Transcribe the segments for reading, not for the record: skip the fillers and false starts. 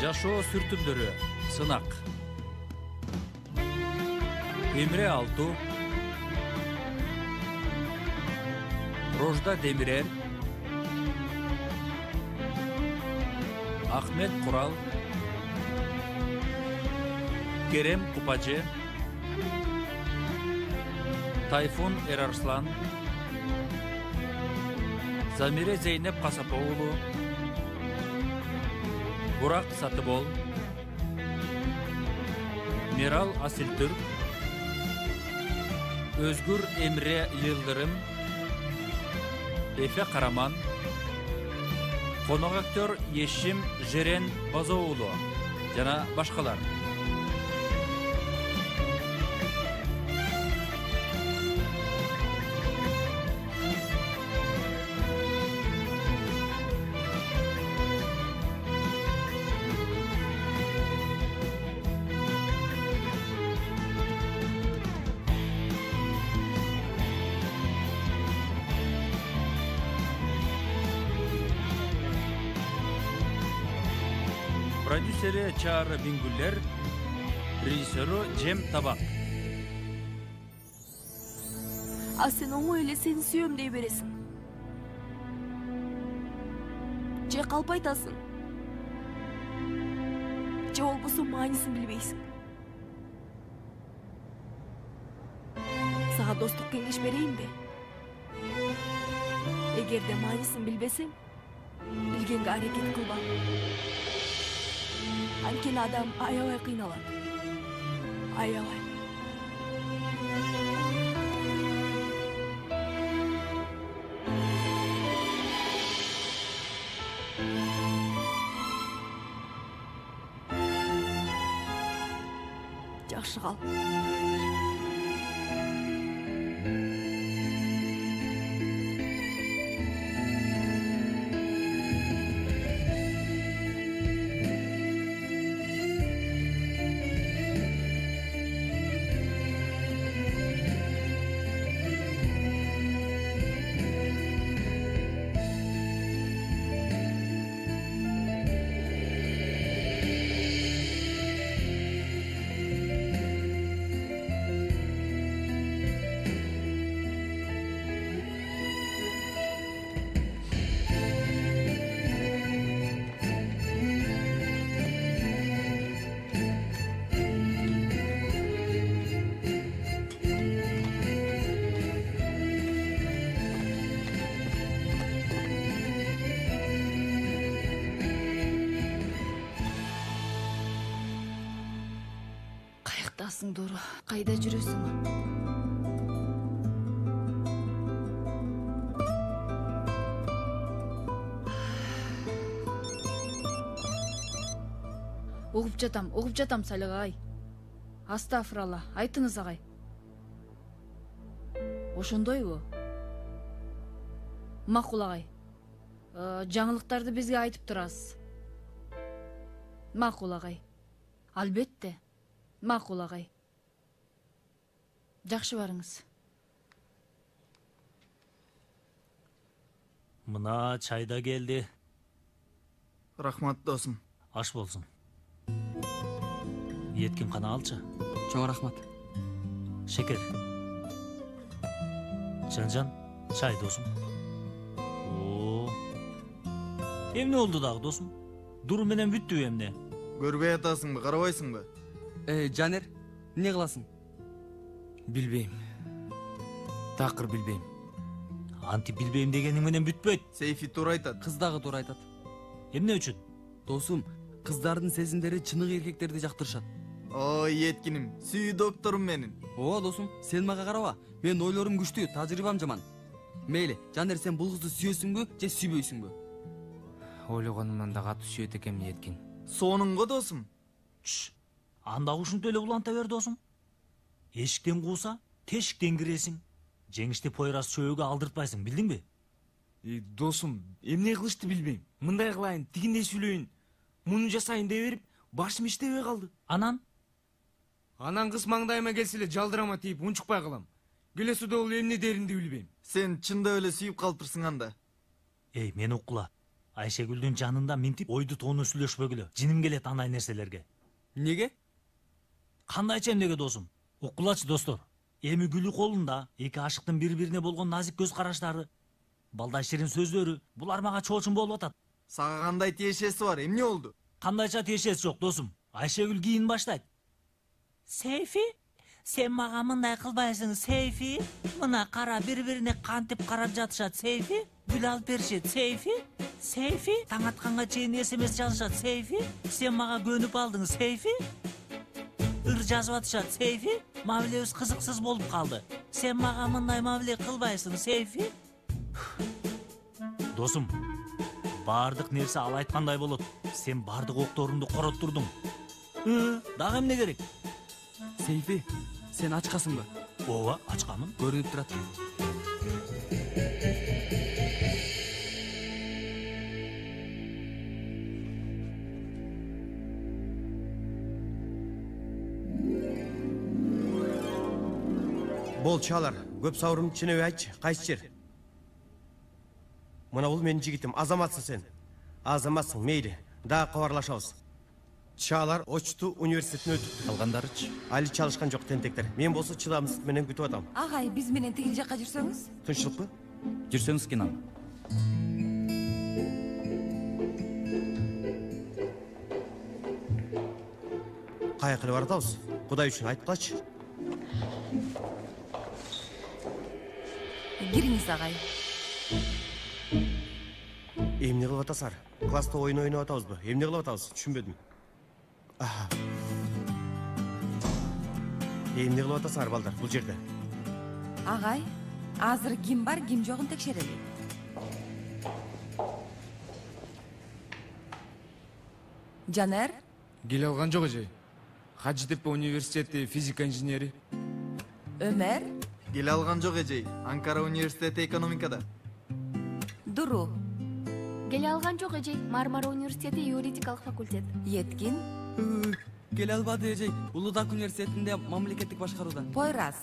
Жашоо сүртүмдөрү сынак. Эмре Алту, Рожда Демирер, Ахмет Курал, Керем Купажы, Тайфун Эрарслан, Замире Зейнеп Касапоулу, Бурак Сатыбол, Мирал Асилтүрк, Өзгүр Эмре Йылдырым, Эфе Караман, конок актер Ешим Жерен Базоулу жана башкалар. Продюсери Чаара Бингүллер, режиссеру Жем Табак. А сен оңой эле сени сүйөм дей бересиң. Же калп айтасың. Же болбосо маанисин билбейсиң. Сага достук кеңеш берейинби? Эгерде маанисин билбесең, билгенге аракет кылба. Анткени адам аябай кыйналат. Аябай. Жакшы кал. Дору, кайда жүрөсүң? Угуп жатам Салига ай. Астафыралла, айтыңыз агай. Ошондойбу? Макул агай. Жаңылыктарды бизге айтып турасыз. Макул агай. Албетте. Макул агай. Жакшы барыңыз. Мына чай да келди. Рахмат досум. Аш болсун. Етким кана алчы. Чоң рахмат. Шекер. Жан, чай досум. О. Эмне болду дагы досум? Дуру менен бүттүбү эмне? Көрбөй атасыңбы, карабайсыңбы? Жанер, эмне кыласың? Билбейм. Такыр билбейм. Анти билбейм дегениң менен бүтпөйт. Сейфи туура айтат. Кыз дагы туура айтат. Эмне үчүн? Досум, кыздардын сезимдери чыныгы эркектерди жактырышат. Ой, еткиним, сүйүү докторум менин. Ооба досум, сен мага караба. Мен ойлорум күчтүү, тажрыйбам жаман. Мейли, Жанер, сен бул кызды сүйөсүңбү же сүйбөйсүңбү? Ойлогонумдан да катуу сүйөт экем Еткин. Сонунго досум. Анда ушинтип эле уланта бер досум. Эшиктен кууса, тешиктен киресиң. Жеңиштеп ойрас чөйгө алдыртпайсың, билдиңби? Досум, эмне кылышты билбейм. Мындай кылайын, тигиндей сүйлөйүн. Муну жасайын деп берип, башым иштебей калды. Анан кыз маңдайыма келсе эле жалдырама тийип унчукпай калам. Келесі долу эмне деринди билбейм. Сен чындап эле сүйүп калтырсың анда. Эй, мени уккула. Айшегүлдүн жанында минтип ойду тоону сүйлөшпөгүлө. Жиним келет андай нерселерге. Неге? Кандайча эмнеге досум? Уккулачы достор. Эми Гүлү колунда эки ашыктын бири-бирине болгон назик көз караштары, балдай ширин сөздөрү, булар мага чоочун болуп атат. Сага кандай тиешеси бар, эмне болду? Кандайча тиешеси жок досум. Айшегүл кийин баштайт. Сейфи, сен мага мындай кылбайсың, Сейфи. Мына кара бири-бирине кантип карап жатышат, Сейфи. Гүл алып беришет, Сейфи. Сейфи, таң атканга чейин СМС жазышат, Сейфи. Сен мага көнүп алдың, Сейфи. Ыр жазып атышат, Сейфи. Мамилебиз кызыксыз болуп калды. Сен мага мындай мамиле кылбайсың, Сейфи. Досум, бардык нерсе ал айткандай болот. Сен бардык окторуңду короттурдуң. Дагы эмне керек? Сейфи, сен ачкасыңбы? Ооба, ачкамын. Көрүнүп турат. Бол чалар, көп сауырымды түшүнөбөй айтчы, кайсы жер? Мына бул менин жигитим, азаматсың сен. Азаматсың, мейли, дагы кабарлашабыз. Чалар Очту университетине өтүп. Калгандарычы? Али чалышкан жок тентектер. Мен болсо чыдамсыздык менен күтүп атам. Агай, биз менен тигил жакка жүрсөңүз? Тынччылыкпы? Жүрсөңүз Кенан. Кайыкылы бар атабыз. Кудай үчүн айткылачы. Кириңиз, агай. Эмне кылып атасыздар? Класста оюн ойноп атабызбы? Эмне кылып атабыз? Түшүнбөдүм. Эмне кылып атасыздар балдар бул жерде? Агай, азыр ким бар, ким жогун текшерели. Жанер? Келе алган жок эже. Хажытепе университети физика инженери. Өмөр? Келе алган жок эжей. Анкара университети экономикада. Дуру? Келе алган жок эжей. Мармара университети юридикалык факультет. Еткин? Келе албады эжей. Улуудак университетинде мамлекеттик башкарууда. Пойрас?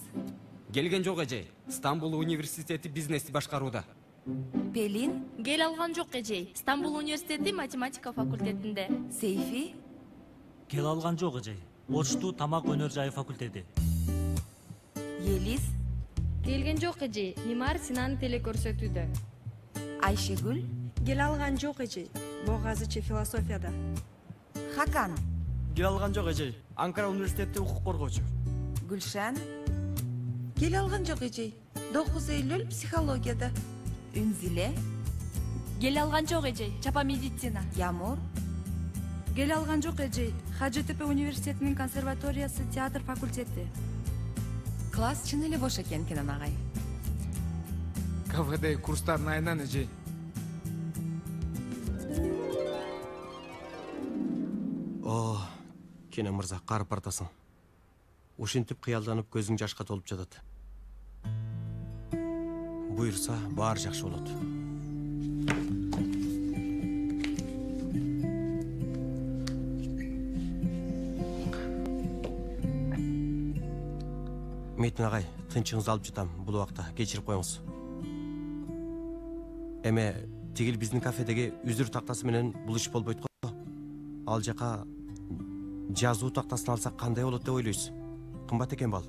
Келген жок эжей. Стамбул университети бизнести башкарууда. Пелин? Келе алган жок эжей. Стамбул университети математика факультетинде. Сейфи? Келе алган жок эжей. Очту тамак өнөр жайы факультети. Елис? Келген жок эжей. Мимар Синан телекөрсөтүүдө. Айшегүл? Келе алган жок эжей. Богазычы философияда. Хакан? Келе алган жок эжей. Анкара университети укук коргоочу. Гүлшан? Келе алган жок эжей. 9 июль психологияда. Үнзиле? Келе алган жок эжей. Чапа медицина. Ямур? Келе алган жок эжей. Хажытепе университетинин консерваториясы театр факультети. Класс чын эле бош экен, Кенан агай. КФД курстарын айынан эжей. О, Кенен мырза, карып бартасың. Ушинтип кыялданып көзүң жашка толуп жатат. Буйрса, баары жакшы болот. Метин агай, тынчыңызды алып жатам бул убакта, кечирип коюңуз. Эме, тигил биздин кафедеги үзүр тактасы менен бул иш болбойт го. Ал жака жазуу тактасын алсак кандай болот деп ойлойсуз? Кымбат экен бал.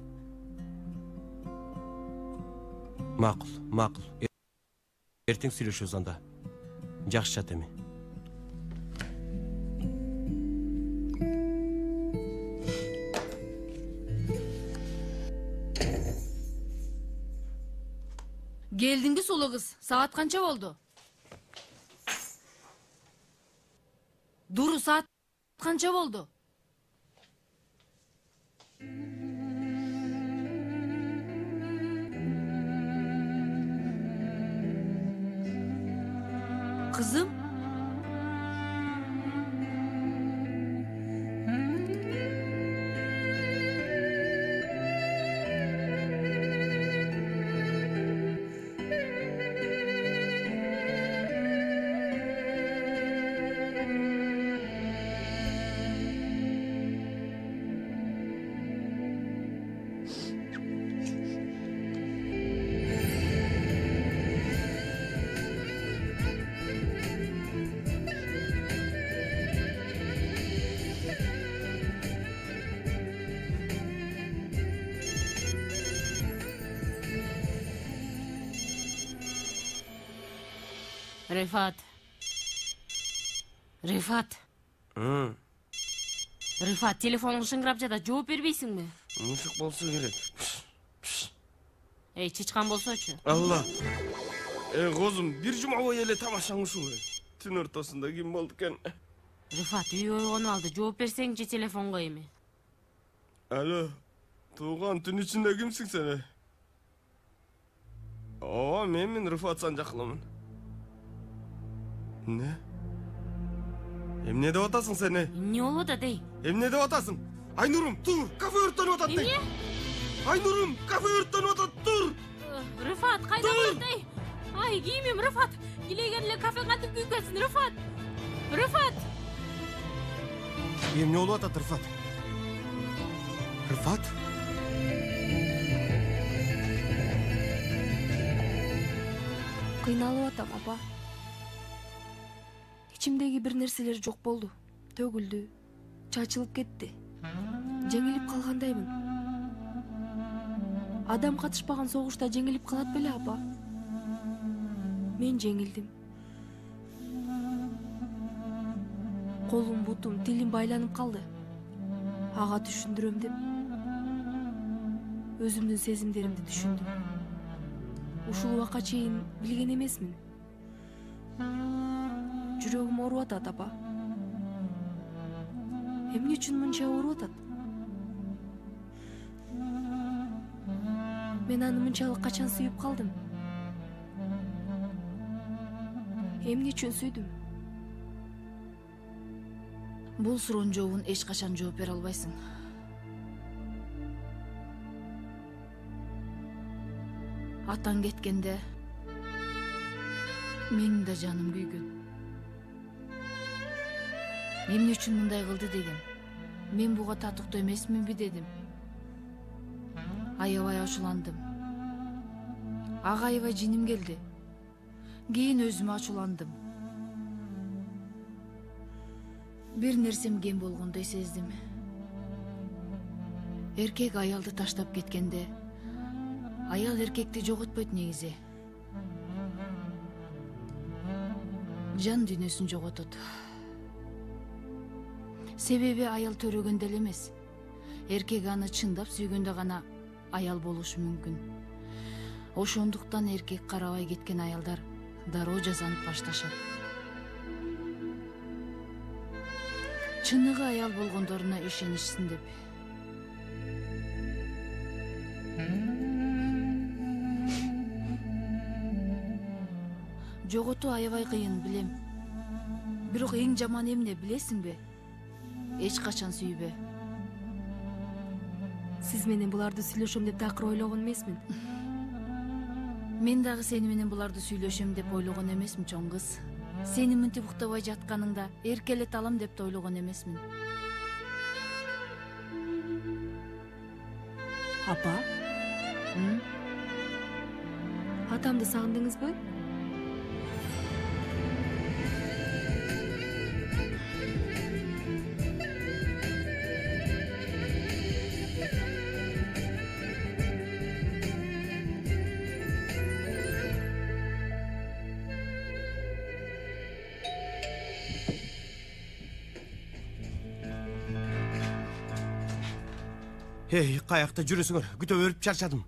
Макул, макул. Эртең сүйлөшөбүз анда. Жакшы жат эми. Келдиңби сулуу кыз? Саат канча болду? Дуру, саат канча болду? Кызым? Rifat. Rifat, telefonun şıngırap jada, жооп бербейсиңби? Мушук болсо керек. Эй, чычкан болсочу. Алла. Козум, бир жума бою эле тамашаң ушул. Түн ортосунда ким болду экен? Rifat, үй ойгонуп алды. Жооп берсеңчи телефонго эми. Алло. Тууган, түн ичинде кимсиң сен? Ооба, мен Рифат Санжакылымын. Не? Эмне деп атасың сен? Эмне болуп атат, эй? Эмне деп атасың? Айнурум, тур, кафе өрттөнүп атат. Эмне? Айнурум, кафе өрттөнүп атат, тур. Рифат, кайда барат, эй? Ай, кийимим, Рифат. Килеген эле кафе кантип күйүп кетсин, Рифат. Рифат. Эмне болуп атат, Рифат? Рифат? Кыйналып атам, апа. İçimdegi bir нерселер жок болду. Төгүлдү. Чачылып кетти. Жеңилип калгандаймын. Адам катышпаган согушта жеңилип калат беле, апа? Мен жеңилдим. Колум, бутум, тилим байланып калды. Ага түшүндүрөм деп өзүмдүн сезимдеримди түшүндүм. Ушул убакка чейин билген эмесмин. Жүрөгүм ооруп атат, апа. Эмне үчүн мынча ооруп атат? Мен аны мынчалык качан сүйүп калдым? Эмне үчүн сүйдүм? Бул суроонун жообун эч качан жооп бере албайсың. Атаң кеткенде менин да жаным күйгөн. Эмне үчүн мындай кылды дегем. Мен буга татыктуу эмесминби дедим. Аябай ачууландым. Ага аябай жиним келди. Кийин өзүмө ачууландым. Бир нерсем кем болгондой сездим. Эркек аялды таштап кеткенде, аял эркекти жоготпойт негизи. Жан дүйнөсүн жоготот. Себеби аял төрөгөндө эле эмес. Эркек аны чындап сүйгөндө гана аял болушу мүмкүн. Ошондуктан эркек карабай кеткен аялдар дароо жазанып башташат. Чыныгы аял болгондоруна ишенишсин деп. Жоготуу аябай кыйын, билем. Бирок эң жаман эмне билесиңби? Эч качан сүйбө. Сиз менен буларды сүйлөшөм деп такыр ойлогон эмесмин. Мен дагы сени менен буларды сүйлөшөм деп ойлогон эмесмин, чоң кыз. Сени мынтип уктабай жатканыңда эркелете алам деп да ойлогон эмесмин. Апа? Атамды сагындыңызбы? Эй, каякта жүрөсүңөр? Күтө берип чарчадым.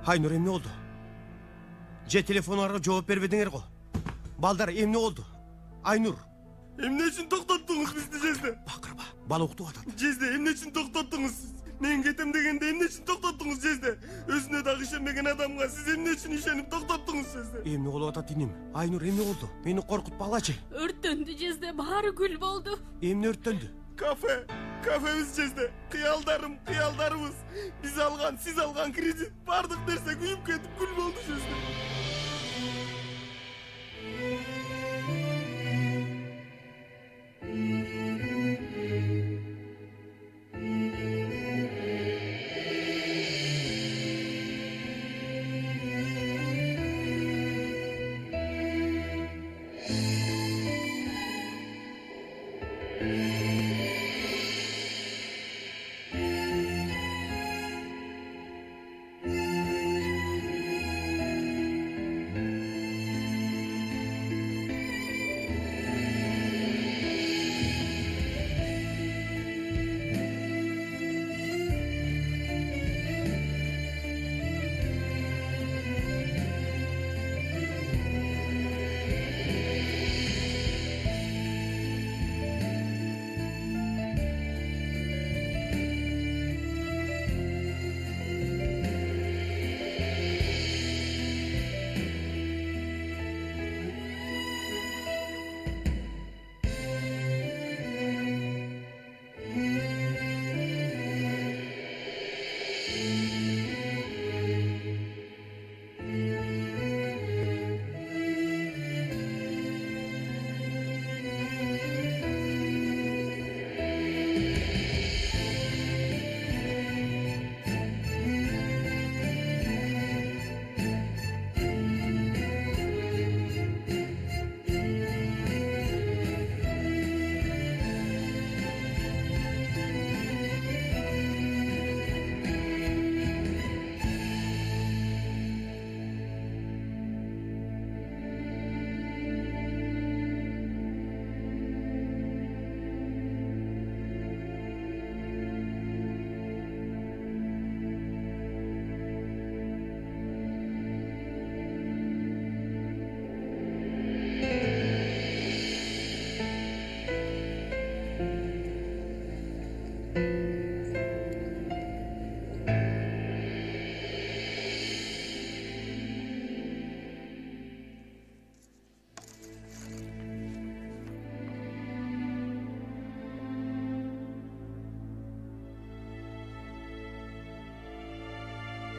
Айнур, эмне болду? Же телефонуңарга жооп бербедиңер го? Балдар, эмне болду? Айнур. Эмне үчүн токтоттуңуз бизди, Жезде? Бакырба, бала уктуп атат. Жезде, эмне үчүн токтоттуңуз? Мен кетем дегенде эмне үчүн токтоттуңуз, Жезде? Өзүнө дагы ишенбеген адамга сиз эмне үчүн ишенип токтоттуңуз, Жезде? Эмне болуп атат иним? Айнур, эмне болду? Мени коркутпагылачы. Өрттөндү, Жезде, баары күл болду. Эмне өрттөндү? Кафебиз, Жезде. Кыялдарыбыз. Биз алган, сиз алган кредит, бардык нерсе күйүп кетип күл болду, Жезде.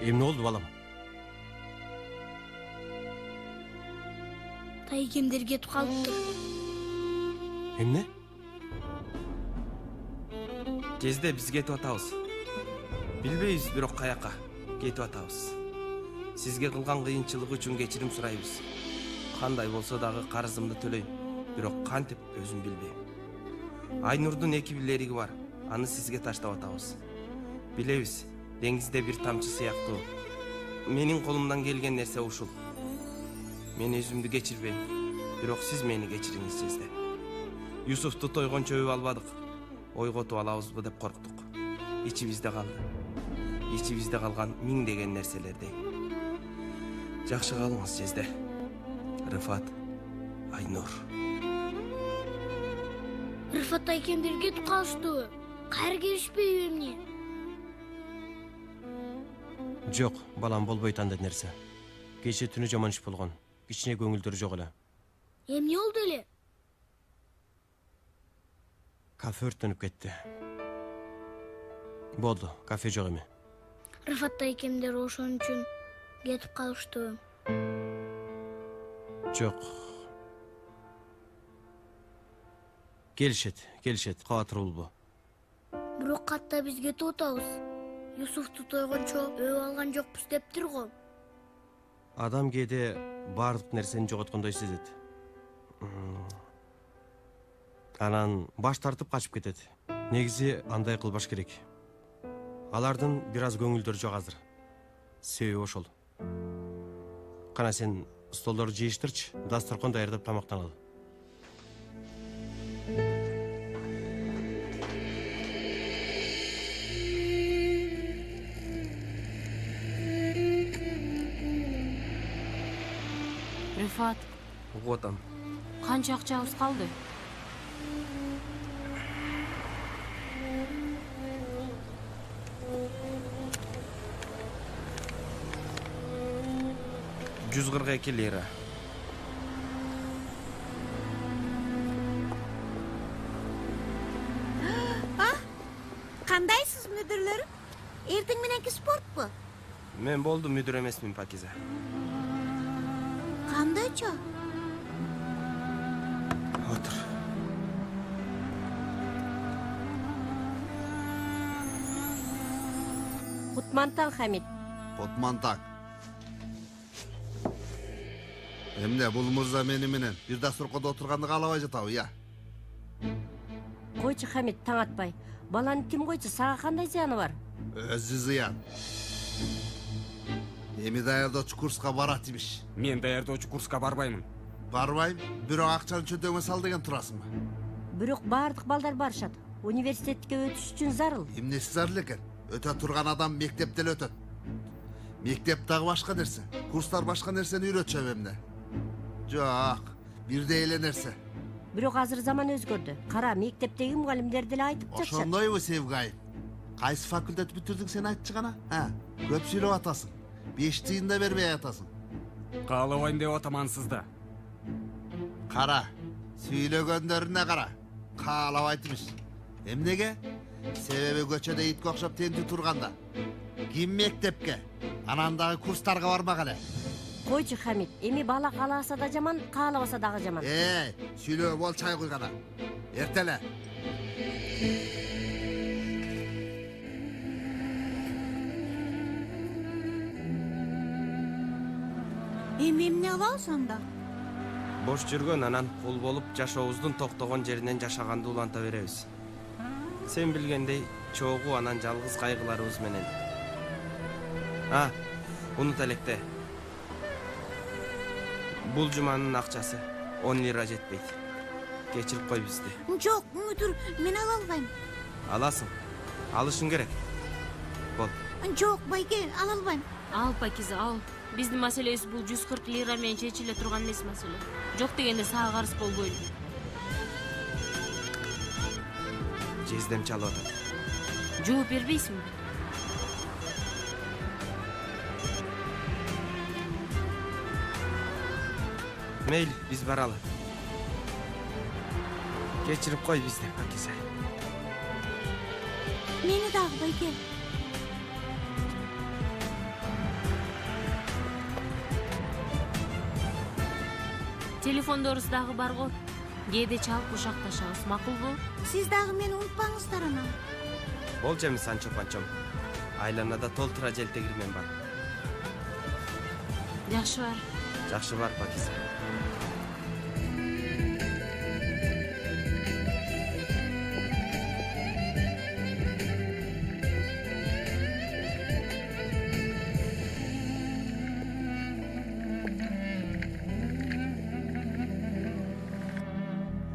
Emne oldu balam? Тайкемдер кетип калыптыр. Emne? Кезде биз кетип атабыз. Билбейбиз, бирок каяка кетип атабыз. Сизге кылган кыйынчылык үчүн кечирим сурайбыз. Кандай болсо дагы карызымды төлөйм, бирок кантип өзүм билбейм. Айнурдун 2 билериги бар, аны сизге таштап атабыз. Билебиз, деңизде бир тамчы сыяктуу. Менин колумдан келген нерсе ушул. Мен өзүмдү кечирбейм, бирок сиз мени кечириңиз жезде. Юсуфту тойгончо өбүп албадык. Ойготуп алабызбы деп корктук. Ичибизде калды. Ичибизде калган миңдеген нерселердей. Жакшы калыңыз жезде. Рыфат, Айнур. Рыфат тайкемдер кетип калыштыбы? Кайра келишпейби эмне? Жок, балам болбойт андай нерсе. Кече түнү жаман иш болгон. Кичине көңүлдөр жок эле. Эмне болду эле? Кафе өрттөнүп кетти. Болду, кафе жок эми. Рыфат тайкемдер ошон үчүн кетип калыштыбы? Жок. Келишет, кабатырбылбы? Бирок катта биз кетип атабыз. Юсуфту тойгончо өбүп алган жокпуз дептир го. Адам кээде баардык нерсени жоготкондой сезет. Анан баш тартып качып кетет. Негизи андай кылбаш керек. Алардын бир аз көңүлдөрү жок азыр. Себеби ошол. Кана сен столдорду жыйыштырчы, дасторкон даярдап тамактаналы. Рыфат, Уготам. канча акчабыз калды? $142 лира. Кандайсыз мүдүрлөр? Эртең мененки спортпу? Мен болду мүдүр эмесмин, Пакиза. Кандайча? Отур. Кутмантан, Хамид. Кутмантан. Эмне, бул мырза мени менен бир дасторкондо отурганды каалабай жатабы, я? Койчу, Хамид, таң атпай. Баланы тим койчу, сага кандай зыяны бар? Өзү зыян. Эми даярдоочу курска барат имиш. Мен даярдоочу курска барбаймын. Барбайм, бирок акчаны чөтөңө сал деген турасыңбы? Бирок баардык балдар барышат. Университетке өтүш үчүн зарыл. Эмнеси зарыл экен? Өтө турган адам мектепте эле өтөт. Мектеп дагы башка нерсе. Курстар башка нерсени үйрөтчү эмне? Жок, бирдей эле нерсе. Бирок азыр заман өзгөрдү. Кара, мектептеги мугалимдер деле айтып жатышат. Ошондойбу, Севгай? Кайсы факультет бүтүрдүң сен айтчы гана? Көп сүйлөп атасың. 5 тыйын да бербей атасың. Каалабайм деп атамансыз да. Кара, сүйлөгөндөрүнө кара. Каалабайт имиш. Эмнеге? Себеби көчөдө итке окшоп тентүү турганда. Ким мектепке? Анан дагы курстарга бармак эле. Койчу, Хамид, эми бала кааласа да жаман, каалабаса дагы жаман. Сүйлөө бол, чай куйгана. Эртеле. Эмне алабыз анда? Бош жүргөн, анан кул болуп жашообуздун токтогон жеринен жашаганды уланта беребиз. Сен билгендей, чогуу анан жалгыз кайгыларыбыз менен. Унут электе. Бул жуманын акчасы 10 лира жетпейт. Кечирип кой бизди. Жок, мүдүр, мен ала албайм. Аласың. Алышың керек. Бол. Жок, байке, ала албайм. Ал, Пакиза, ал. Биздин маселебиз бул 140 лира менен чечиле турган эмес маселе. Жок дегенде сага карыз болбойлу. Жездем чалып атат. Жооп бербейсиңби? Мейли, биз баралы. Кечирип кой бизди, Пакиза. Мени дагы, байке. Телефондорубуз дагы бар го. Кээде чалып кушакташабыз, макулбу? Сиз дагы мени унутпаңыздар анан. Болчу эми Санчо Панчом. Айланада толтура желтегирмен бар. Жакшы бар. Жакшы бар, Пакиз.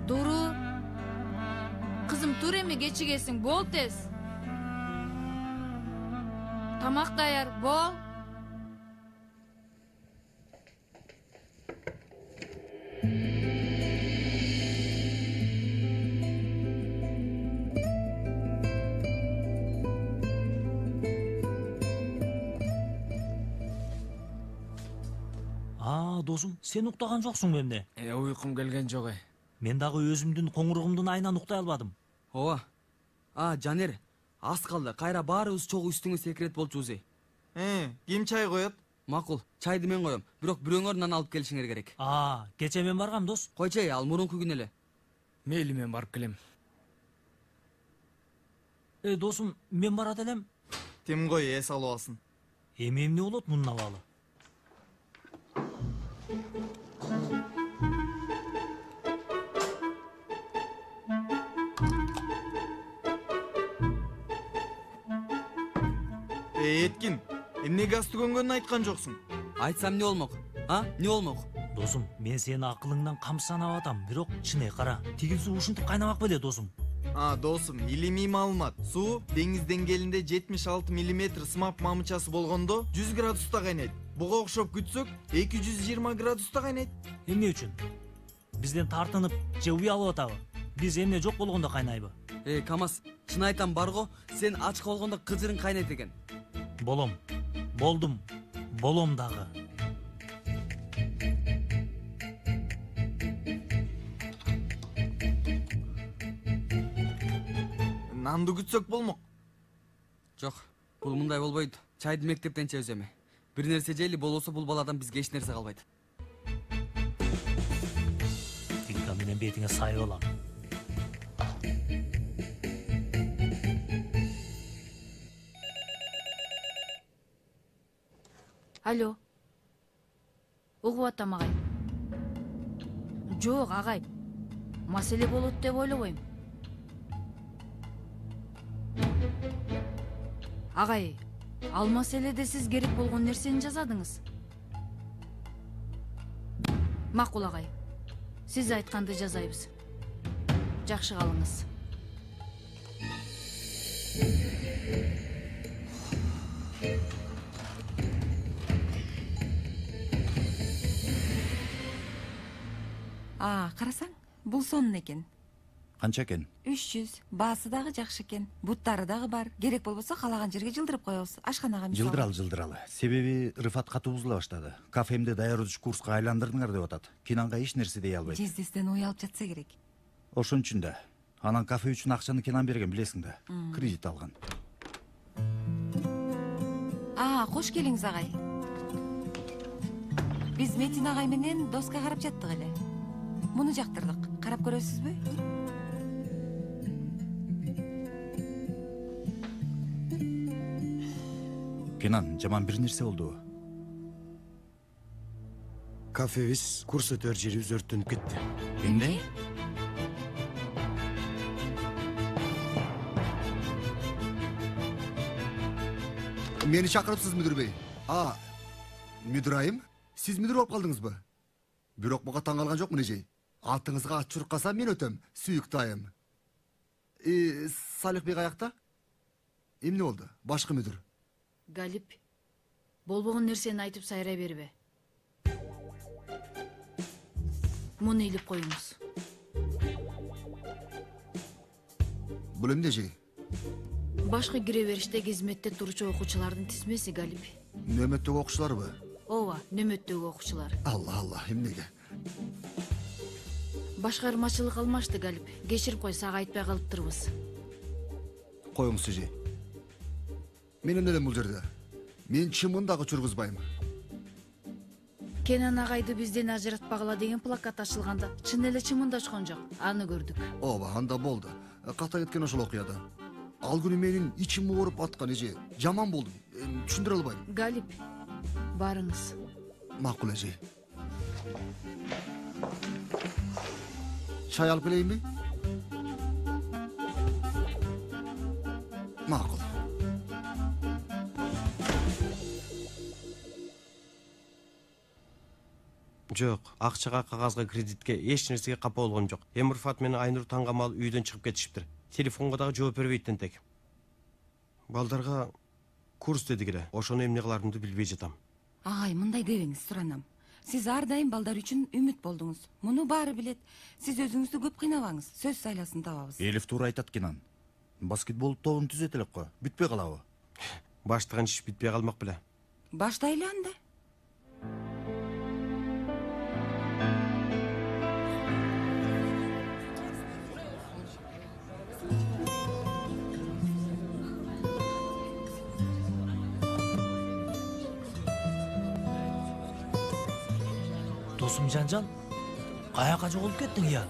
Дуру. Кызым, тур эми кечигесиң, бол тез. Тамак даяр, бол. Досум, сен уктаган жоксуң эмне? Уйкум келген жок. Мен дагы өзүмдүн коңуругумдун айынан уктай албадым. Ооба. Жанер, аз калды. Кайра баарыбыз чогуу үстүңө секирет болчубуз. Ким чай коет? Макул, чайды мен коем. Бирок бирөөңөр нан алып келишиңер керек. Кече мен баргам, дос. Койчу, ал мурунку күн эле. Мейли, мен барып келем. Досум, мен барат элем. Тим кой, эс алып алсын. Эми эмне болот мунун абалы? Эткин, эмнеге ас түгөнгөнүн айткан жоксуң? Айтсам не болмок? Не болмок? Досум, мен сени акылыңдан камсанап атам, бирок чыны кара. Тигил суу ушинтип кайнамак беле, досум. Досум, илимий маалымат. Суу деңиз деңгээлинде 76 мм сымап мамычасы болгондо 100 градуста кайнайт. Буга окшоп күтсөк 220 градуста кайнайт. Эмне үчүн? Бизден тартынып же уялып атабы? Биз эмне жок болгондо кайнайбы? Камаз, чын айтам барго, сен ачка болгондо кыжырың кайнайт экен. Болом. Болдум. Болом дагы. Нанды күтсөк болмок. Жок, бул мындай болбойт. Чайды мектептен чебиз эми. Бир нерсе жейли, болбосо бул баладан бизге эч нерсе калбайт. Тинка менен бетиңе сай болам. Алло. Угуп атам, агай. Жок, агай. Маселе болот деп ойлобойм. Агай, ал маселеде сиз керек болгон нерсени жазадыңыз. Макул, агай. Сиз айтканды жазайбыз. Жакшы калыңыз. Карасаң, бул сонун экен. Канча экен? 300. Баасы дагы жакшы экен. Буттары дагы бар. Керек болбосо каалаган жерге жылдырып коебуз. Ашканага мисалы. Жылдыралы. Себеби Рыфат катуу бузула баштады. Кафемди даярдоочу курска айландырдыңар деп атат. Кинанга эч нерсе дей албайт. Жездесинен уялып жатса керек. Ошон үчүн да. Анан кафе үчүн акчаны Кинан берген, билесиң да. Кредит алган. Кош келиңиз, агай. Биз Метин агай менен доска карап жаттык эле. Муну жактырдык. Карап көрөсүзбү? Кинан, жаман бир нерсе болду. Кафебиз, курс өтөр жерибиз өрттөнүп кетти. Эмне? Мени чакырыпсыз, мүдүр бей. Мүдүр айым, сиз мүдүр болуп калдыңызбы? Бирок буга таң калган жокмун эжей. Алтыңызга ат чуркаса мен өтөм, сүйүктүү айым. Салих бей каякта? Эмне болду? Башкы мүдүр. Галип, болбогон нерсени айтып сайрай бербе. Муну илип коюңуз. Бул эмне эжей? Башкы кире бериште кызметте турчу окуучулардын тизмеси, Галип. Нөмөттөгү окуучуларбы? Ооба, нөмөттөгү окуучулар. Алла, эмнеге? Башкармачылык алмашты, Галип. Кечирип кой, сага айтпай калыптырбыз. Коюңуз эжей. Мен эмнеден бул жерде? Мен чымын дагы чургузбайм. Кенен агайды бизден ажыратпагыла деген плакат ачылганда чын эле чымындашкан жок. Аны көрдүк. Ооба, анда болду. Ката кеткен ошол окуяда. Ал күнү менин ичим ооруп аткан эже. Жаман болдум. Түшүндүрө албайм. Галип, барыңыз. Макул эже. Чай алып келейинби? Макул. Жок, акчага, кагазга, кредитке эч нерсеге капа болгон жок. Рыфат менен Айнур таңгамал үйдөн чыгып кетишиптир. Телефонго дагы жооп бербейт тентек. Балдарга курс дедик эле. Ошону эмне кыларымды билбей жатам. Агай, мындай дебеңиз, суранам. Сиз ар дайым балдар үчүн үмүт болдуңуз. Муну баары билет. Сиз өзүңүздү көп кыйнабаңыз. Сөз сайласын табабыз. Элиф туура айтат Кенан. Баскетбол тобун түзөт элек го. Бүтпөй калабы? Баштаган иш бүтпөй калмак беле. Баштайлы анда. Досум Жанжан, каяка жоголуп кеттиң я?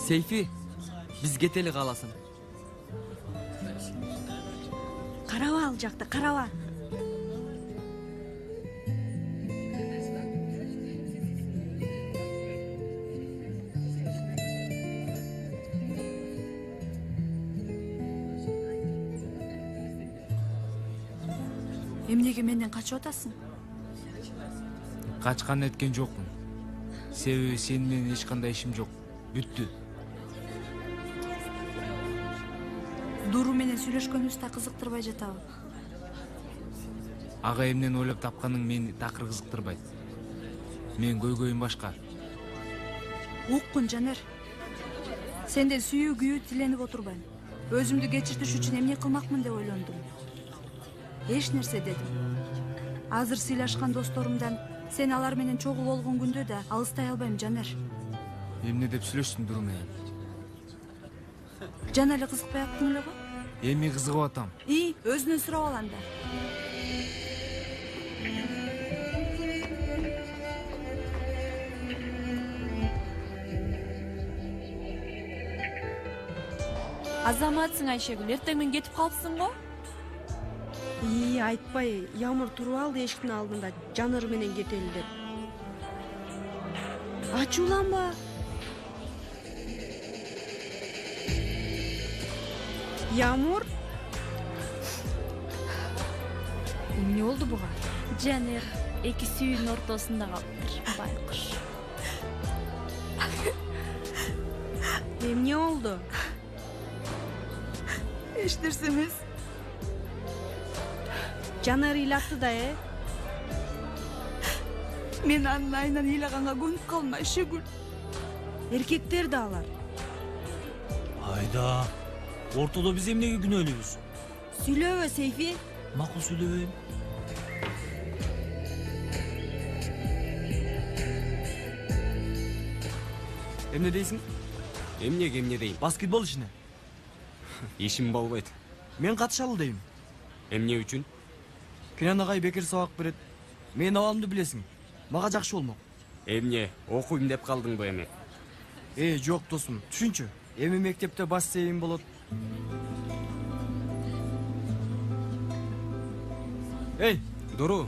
Сейфи, биз кетели кааласың. Караба ал жакта, караба. Эмнеге менден качып атасың? Качкан эткен жокмун. Себеби сени менен эч кандай ишим жок. Бүттү. Дуру менен сүйлөшкөнүбүз да кызыктырбай жатабы? Ага эмнени ойлоп тапканың мени такыр кызыктырбайт. Мен көйгөйүм башка. Уккун, Жанер. Сенден сүйүү күйүү тиленип отурбайм. Өзүмдү кечиртиш үчүн эмне кылмакмын деп ойлондум. Эч нерсе дедим. Азыр сыйлашкан досторумдан сен алар менен чогуу болгон күндө да алыстай албайм, Жанер. Эмне деп сүйлөштүң Дуру менен? Жана эле кызыкпай аттың эле го? Эми кызыгып атам. Өзүнөн сурап ал анда. Азаматсың Айшегүл, эртең менен кетип калыпсың го? Айтпай, Ямыр туруп алды эшиктин алдында, Жаныр менен кетели деп. Ачууланба. Ямыр? Эмне болду буга? Жанер эки сүйүүнүн ортосунда калыптыр, байкуш. Эмне болду? Эч нерсе эмес. Жанар ыйлатты да, Мен анын айынан ыйлаганга көнүп калдым, Айшегүл. Эркектер да алар. Айда, ортодо биз эмнеге күнөөлүүбүз? Сүйлөбө, Сейфи. Макул сүйлөбөйм. Эмне дейсиң? Эмнеге эмне дейм? Баскетбол ишине. Ишим болбойт. Мен катышалы дейм. Эмне үчүн? Кенен агай бекер сабак берет. Мен абалымды билесиң. Мага жакшы болмок. Эмне, окуйм деп калдыңбы эми? Жок досум, түшүнчү. Эми мектепте бассейн болот. Дуру.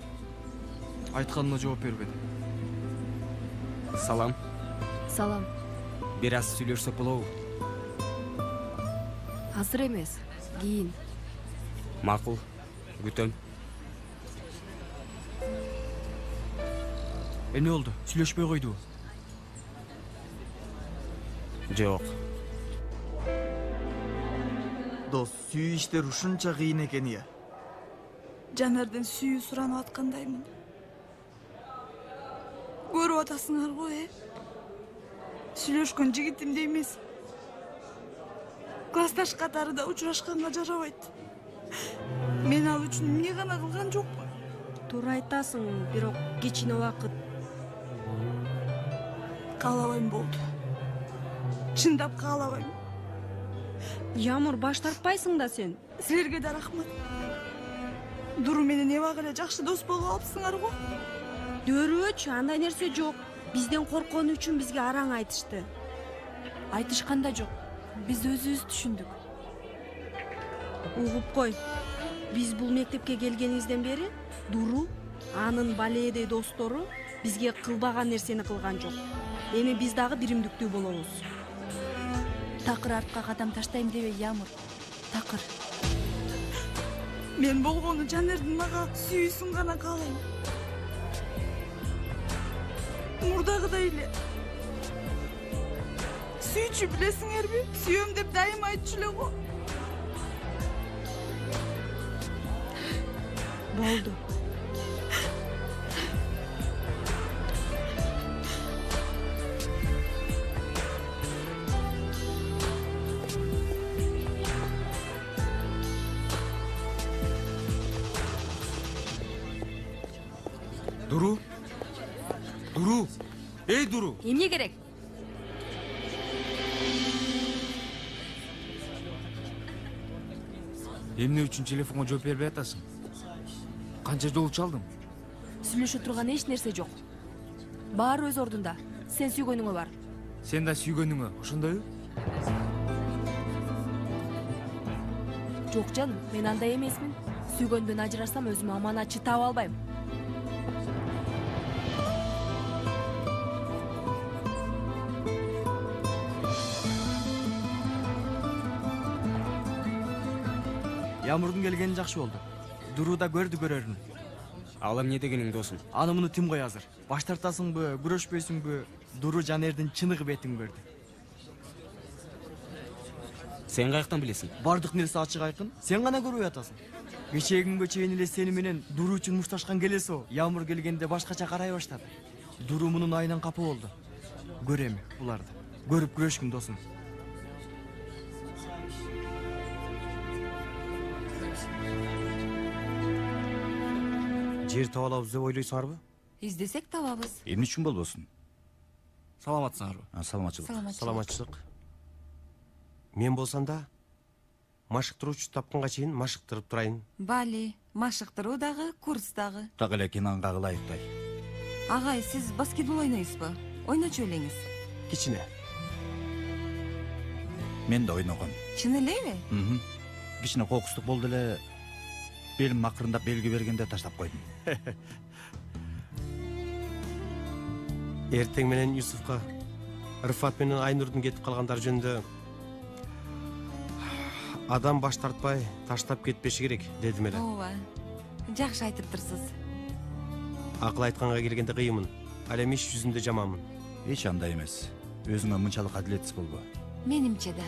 Айтканыма жооп бербеди. Салам. Салам. Бир аз сүйлөшсөк болобу? Азыр эмес, кийин. Макул. Күтөм. Эмне болду? Сүйлөшпөй койдубу? Жок. Дос, сүйүү иштер ушунча кыйын экен я. Жанерден сүйүү суранып аткандаймын. Көрүп атасыңар го, Сүйлөшкөн жигитимде эмес. Классташ катарында учурашканга жарабайт. Мен ал үчүн эмне гана кылган жокмун. Туура айтасың, бирок кичине убакыт. Каалабайм болду. Чындап каалабайм. Ямур, баш тартпайсың да сен. Силерге да рахмат. Дуру менен эбак эле жакшы дос болуп алыпсыңар го. Дөөрөөчү, андай нерсе жок. Бизден корккону үчүн бизге араң айтышты. Айтышканда жок. Биз өзүбүз түшүндүк. Угуп кой. Биз бул мектепке келгенибизден бери Дуру, анын балээдей достору бизге кылбаган нерсени кылган жок. Эми биз дагы биримдиктүү болобуз. Такыр артка кадам таштайм дебе, Ямур. Такыр. Мен болгону Жанердин мага сүйүүсүн гана каалайм. Мурдагыдай эле. Сүйчү, билесиңерби? Сүйөм деп дайым айтчу эле го. Болду. Дуру? Дуру? Эй, Дуру! Эмне керек? Эмне үчүн телефонго жооп бербей атасың? Канча жолу чалдым? Сүйлөшө турган эч нерсе жок. Баары өз ордунда. Сен сүйгөнүңө бар. Сен да сүйгөнүңө, ошондойбу? Жок жаным, мен андай эмесмин. Сүйгөндөн ажырасам өзүмө аманатчы таап албайм. Ямурдун келгени жакшы болду. Дуру да көрдү көрөрүн. Ал эмне дегениң, досум? Аны муну тим кой азыр. Баш тартасыңбы, күрөшпөйсүңбү? Дуру Жанердин чыныгы бетин көрдү. Сен каяктан билесиң? Бардык нерсе ачык айкын. Сен гана көрбөй атасың. Кечээ күнгө чейин эле сени менен Дуру үчүн мушташкан келес о. Ямур келгенде башкача карай баштады. Дуру мунун айынан капа болду. Көрөм буларды. Көрүп күрөшкүн досум. Жер таба алабыз деп ойлойсуңарбы? Издесек табабыз. Эмне үчүн болбосун? Саламатсыңарбы? Саламатчылык. Саламатчылык. Мен болсам да машыктыруучу тапканга чейин машыктырып турайын. Бали, машыктыруу дагы, курс дагы. Так эле Кенанга ылайыктай. Агай, сиз баскетбол ойнойсузбу? Ойночу элеңиз. Кичине. Мен да ойногом. Чын элеби? Кичине кокустук болду эле. Белим макырындап белги бергенде таштап койдум. Эртең менен Юсуфка Рыфат менен Айнурдун кетип калгандары жөнүндө адам баш тартпай таштап кетпеши керек дедим эле. Ооба. Жакшы айтыптырсыз. Акыл айтканга келгенде кыйынмын. Ал эми иш жүзүндө жаманмын. Эч андай эмес. Өзүңө мынчалык адилетсиз болбо. Менимче да.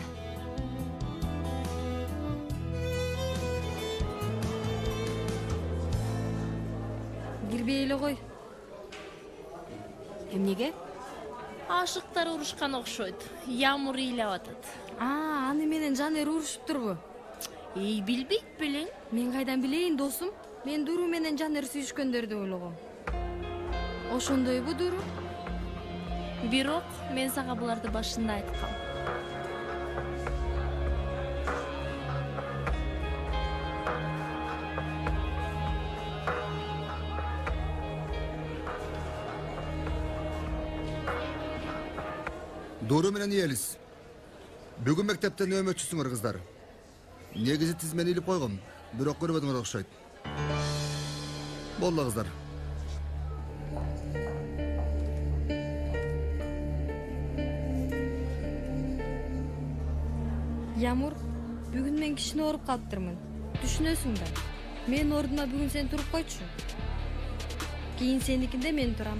Кирбей эле кой. Эмнеге? Ашыктар урушкан окшойт. Ямур ыйлап атат. Аны менен Жанер урушуптурбу? Билбейт белең. Мен кайдан билейин, досум? Мен Дуру менен Жанер сүйүшкөндөрдү ойлогом. Ошондойбу, Дуру? Бирок мен сага буларды башында айткам. Дуру менен Елис. Бүгүн мектептен өмөтчүсүңөр кыздар. Негизи тизмени илип койгом, бирок көрбөдүңөр окшойт. Болду кыздар. Ямур, бүгүн мен кишине ооруп калыптырмын. Түшүнөсүң да. Мен ордума бүгүн сен туруп койчу. Кийин сеникинде мен турам.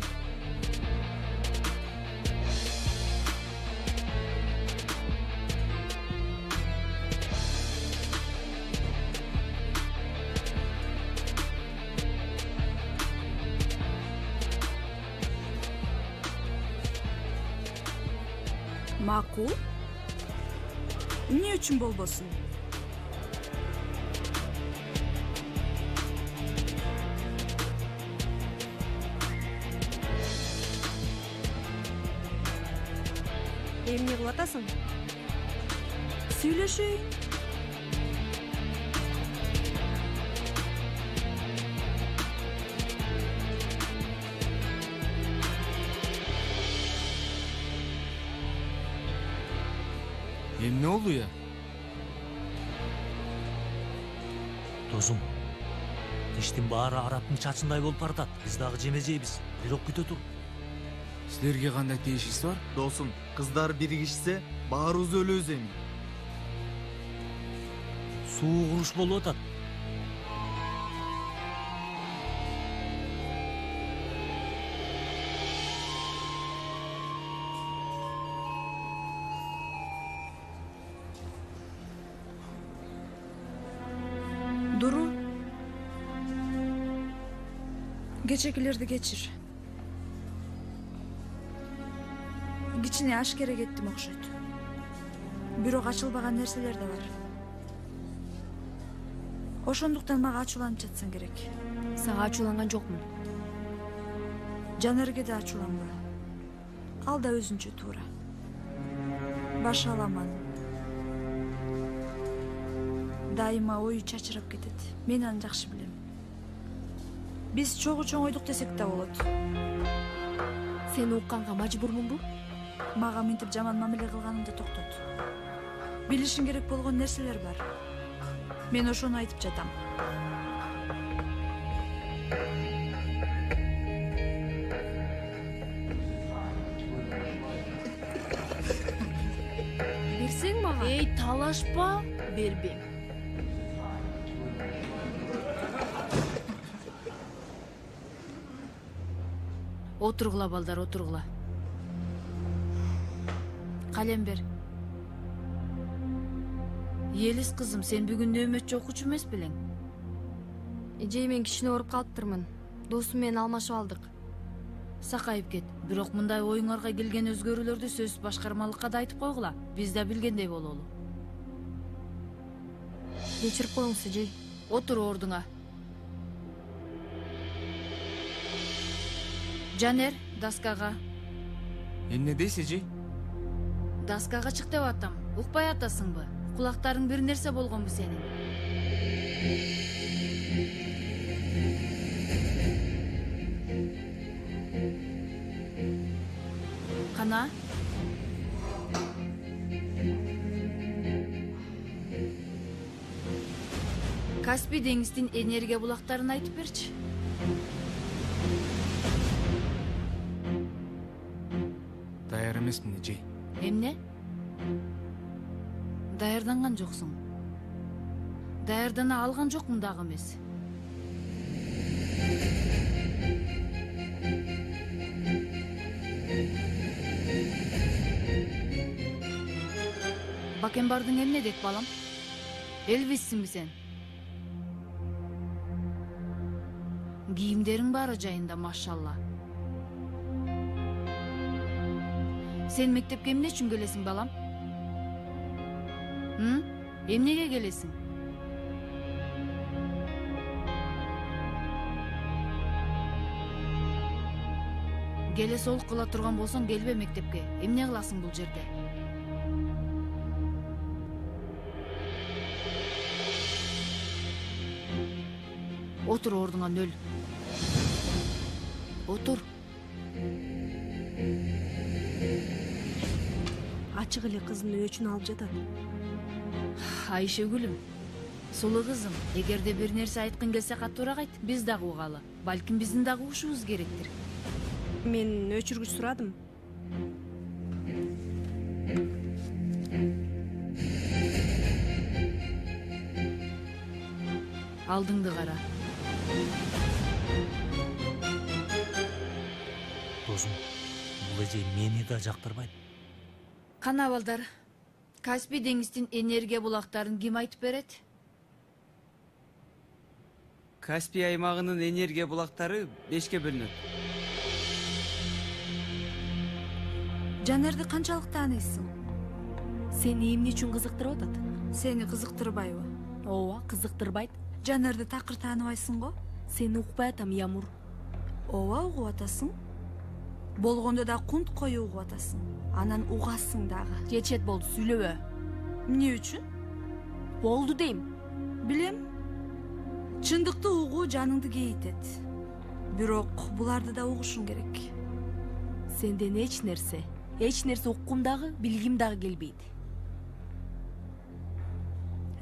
Макул? Эмне үчүн болбосун? Эмне кылып атасың? Сүйлөшөйүн. Эмне болду я? Досум, иштин баары араптын чачындай болуп баратат. Биз дагы жеме жейбиз. Бирок күтө тур. Силерге кандай тийишиңиз бар? Досум, кыздар биригишсе, баарыбыз өлөбүз эми. Суу куруш болуп атат. Дуру. Кечекилерди кечир. Кичине аш керек еттим окшойт. Бирок ачылбаган нерселер да бар. Ошондуктан мага ачууланып жатсаң керек. Сага ачууланган жокмун. Жанерге да ачууланба. Ал да өзүнчө туура. Баш аламан. Дайыма ою чачырап кетет. Мен аны жакшы билем. Биз чогуу чоңойдук десек да болот. Сени укканга мажбурмунбу? Мага мынтип жаман мамиле кылганымды токтот. Билишиң керек болгон нерселер бар. Мен ошону айтып жатам. Берсең мага? Эй, талашпа, бербейм. Отургула балдар, отургула. Калем бер. Елис кызым, сен бүгүн нөөмөтчү окуучу эмес белең? Эжей мен кишине ооруп калыптырмын. Досум менен алмашып алдык. Сакайып кет. Бирок мындай оюңарга келген өзгөрүүлөрдү сөз башкармалыкка да айтып койгула. Биз да билгендей бололу. Кечирип коюңуз эжей. Отур ордуңа. Жанер, доскага. Эмне дейсиз, эжей? Доскага чык деп атам. Укпай атасыңбы? Кулактарың бир нерсе болгонбу сенин? Кана? Каспий деңиздин энергия булактарын айтып берчи. Даяр эмесмин, эжей. Эмне? Даярданган жоксуң. Даярдана алган жокмун дагы эмес. Бакенбардың эмне дейт балам? Элвиссиңби сен? Кийимдериң баары жайында, машалла. Сен мектепке эмне үчүн келесиң, балам? Эмнеге келесиң? Келе сол кыла турган болсоң, келбе мектепке. Эмне кыласың бул жерде? Отур ордуңа, нөл. Отур. Ачык эле кыздын өчүн алып жатат. Айшегүлүм, сулуу кызым, эгерде бир нерсе айткың келсе катуураак айт, биз дагы угалы. Балким биздин дагы угушубуз керектир. Мен өчүргүч сурадым. Алдыңды кара. Досум, бул эже мени да жактырбайт. Кана балдар, Каспий деңиздин энергия булактарын ким айтып берет? Каспий аймагынын энергия булактары 5ке бөлүнөт. Жанерди канчалык тааныйсың? Сени эмне үчүн кызыктырып атат? Сени кызыктырбайбы? Ооба, кызыктырбайт. Жанерди такыр тааныбайсың го? Сени укпай атам, Ямур. Ооба, угуп атасың. Болгондо да кунт кою угуп атасың. Анан угасың дагы. Кечет болду, сүйлөбө. Эмне үчүн? Болду дейм. Билем. Чындыкты угуу жаныңды кейитет. Бирок буларды да угушуң керек. Сенден эч нерсе уккум дагы, билгим дагы келбейт.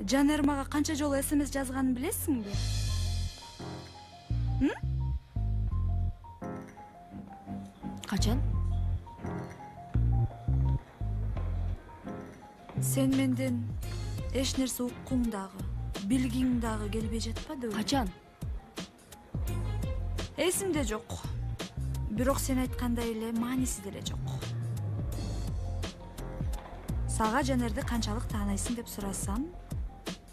Жанер мага канча жолу СМС жазганын билесиңби? Качан? Сен менден эч нерсе уккуң дагы, билгиң дагы келбей жатпады? Качан? Эсимде жок. Бирок сен айткандай эле мааниси деле жок. Сага Жанерди канчалык таанайсың деп сурасам,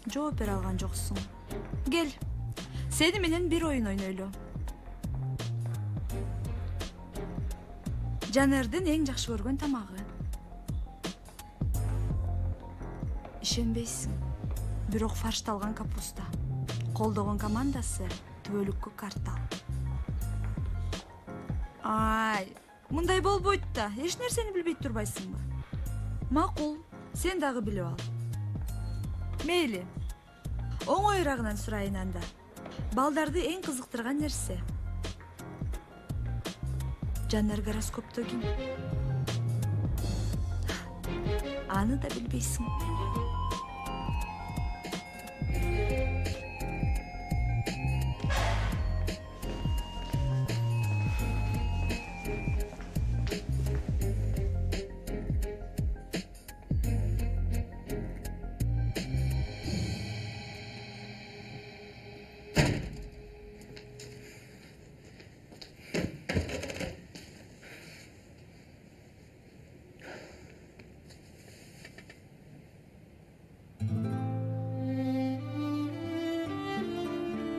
жооп бере алган жоксуң. Кел, сени менен бир оюн ойнойлу. Жанердин эң жакшы көргөн тамагы. Ишенбейсиң, бирок фаршталган капуста. Колдогон командасы түбөлүккө картал. Ай, мындай болбойт да, эч нерсени билбей турбайсыңбы? Макул, сен дагы билип ал. Мейли, оңоюрагынан сурайын анда. Балдарды эң кызыктырган нерсе. Жанер гороскопто ким? Аны да билбейсиң.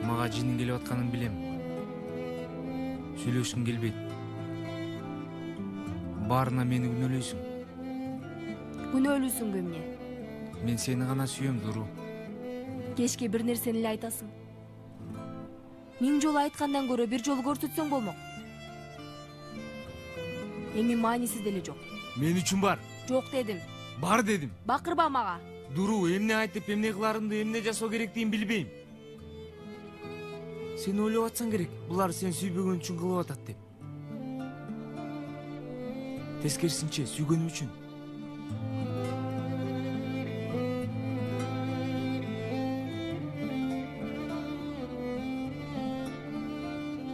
Мага жинин келип атканын билем. Сүйлөшкүм келбейт. Баарына мени күнөөлөйсүң. Күнөөлүүсүңбү эмне? Мен сени гана сүйөм, Дуру. Кечке бир нерсени эле айтасың. 1000 жолу айткандан көрө бир жолу көрсөтсөң болмок. Эми мааниси деле жок. Мен үчүн бар. Жок дедим. Бар дедим. Бакырба мага. Дуру, эмне айтып, эмне кыларымды, эмне жасоо керектигин билбейм. Сен ойлоп атсаң керек, булар сен сүйбөгөн үчүн кылып атат деп. Тескерисинче, сүйгөнүм үчүн.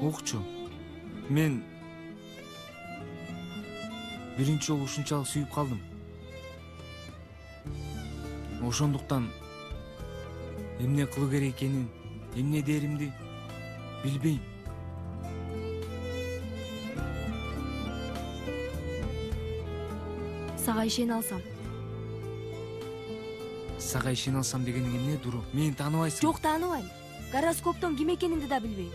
Окчу, мен биринчи жолу ушунчалык сүйүп калдым. Ошондуктан эмне кылуу керек экенин, эмне деримди билбейм. Сага ишене алсам. Сага ишене алсам дегениң эмне, Дуру? Мени тааныбайсың. Жок, тааныбайм. Гороскоптон ким экениңди да билбейм.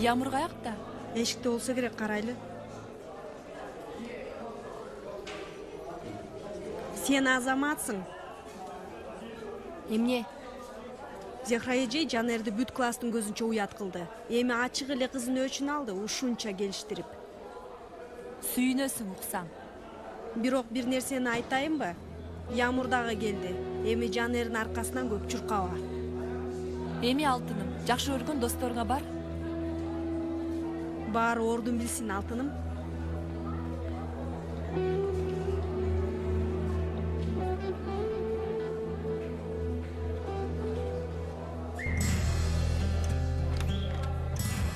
Ямыр каякта? Эшикте болсо керек, карайлы. Сен азаматсың. Эмне? Зехра эжей Жанерди бүт класстын көзүнчө уят кылды. Эми ачык эле кызын өчүн алды, ушунча келиштирип. Сүйүнөсүң уксаң. Бирок бир нерсени айтайынбы? Ямыр дагы келди. Эми Жанердин аркасынан көп чуркаба. Эми алтыным, жакшы көргөн досторго бар. Баары ордун билсин, алтыным.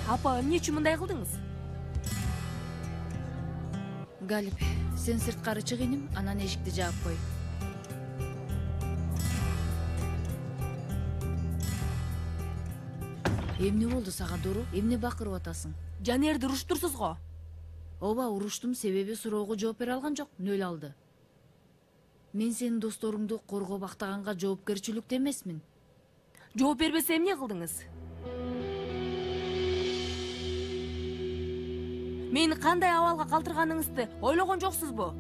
Апа, эмне үчүн мындай кылдыңыз? Галип, сен сырткары чык иним, анан эшикти жаап кой. Эмне болду сага, Дуру? Эмне бакырып атасың? Жанерди уруштурсуз го. Ооба, уруштум, себеби суроого жооп бере алган жок, нөл алды. Мен сенин досторуңду коргоп актаганга жоопкерчиликтүү эмесмин. Жооп бербесе эмне кылдыңыз? Мени кандай абалга калтырганыңызды ойлогон жоксузбу?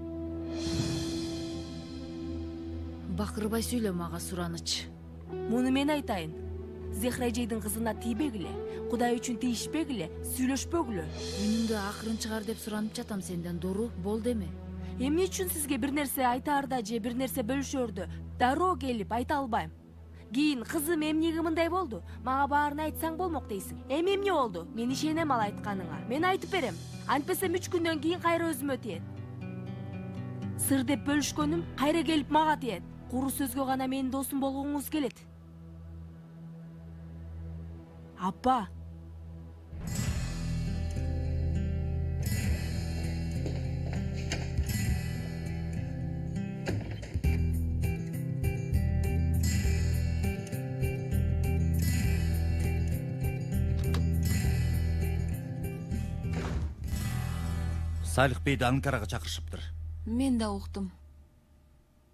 Бакырбай сүйлө мага, Сураныч. Муну мен айтайын. Зехра эжейдин кызына тийбегиле, Кудай үчүн тийишпегиле, сүйлөшпөгүлө. Үнүңдү акырын чыгар деп суранып жатам сенден, Дуру, бол деме. Эмне үчүн сизге бир нерсе айтаарда же бир нерсе бөлүшөрдө дароо келип айта албайм. Кийин кызым эмнеге мындай болду? Мага баарын айтсаң болмок дейсиң. Эмне болду? Мен ишенем ал айтканыңа. Мен айтып берем. Антпесем 3 күндөн кийин кайра өзүмө тиет. Сыр деп бөлүшкөнүм кайра келип мага тиет. Куру сөзгө гана менин досум болгоңуз келет. Апа. Салих бейди Анкарага чакырышыптыр. Мен да уктум.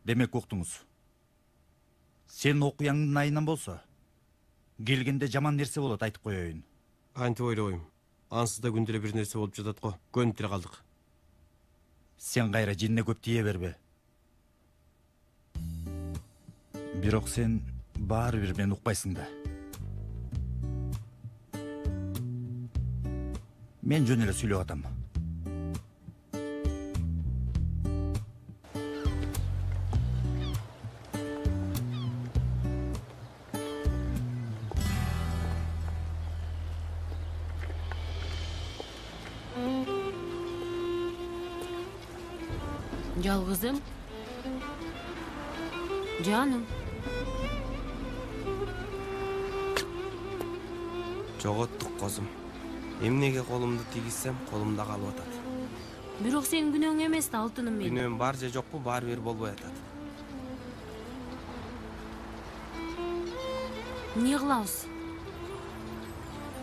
Демек уктуңуз. Сенин окуяңдын айынан болсо, келгенде жаман нерсе болот, айтып коеюн. Антип ойлойм. Ансыз да күндө бир нерсе болуп жатат го. Көнүп деле калдык. Сен кайра жинне көп тие бербе. Бирок сен баары бир мени укпайсың да. Мен жөн эле сүйлөп атам. Жалгызым. Жаным. Жоготтук козум. Эмнеге колумду тийгизсем, колумда калып атат. Бирок сенин күнөөң эмес да, алтыным менин. Күнөөм бар же жокпу, баары бир болбой атат. Эмне кылабыз?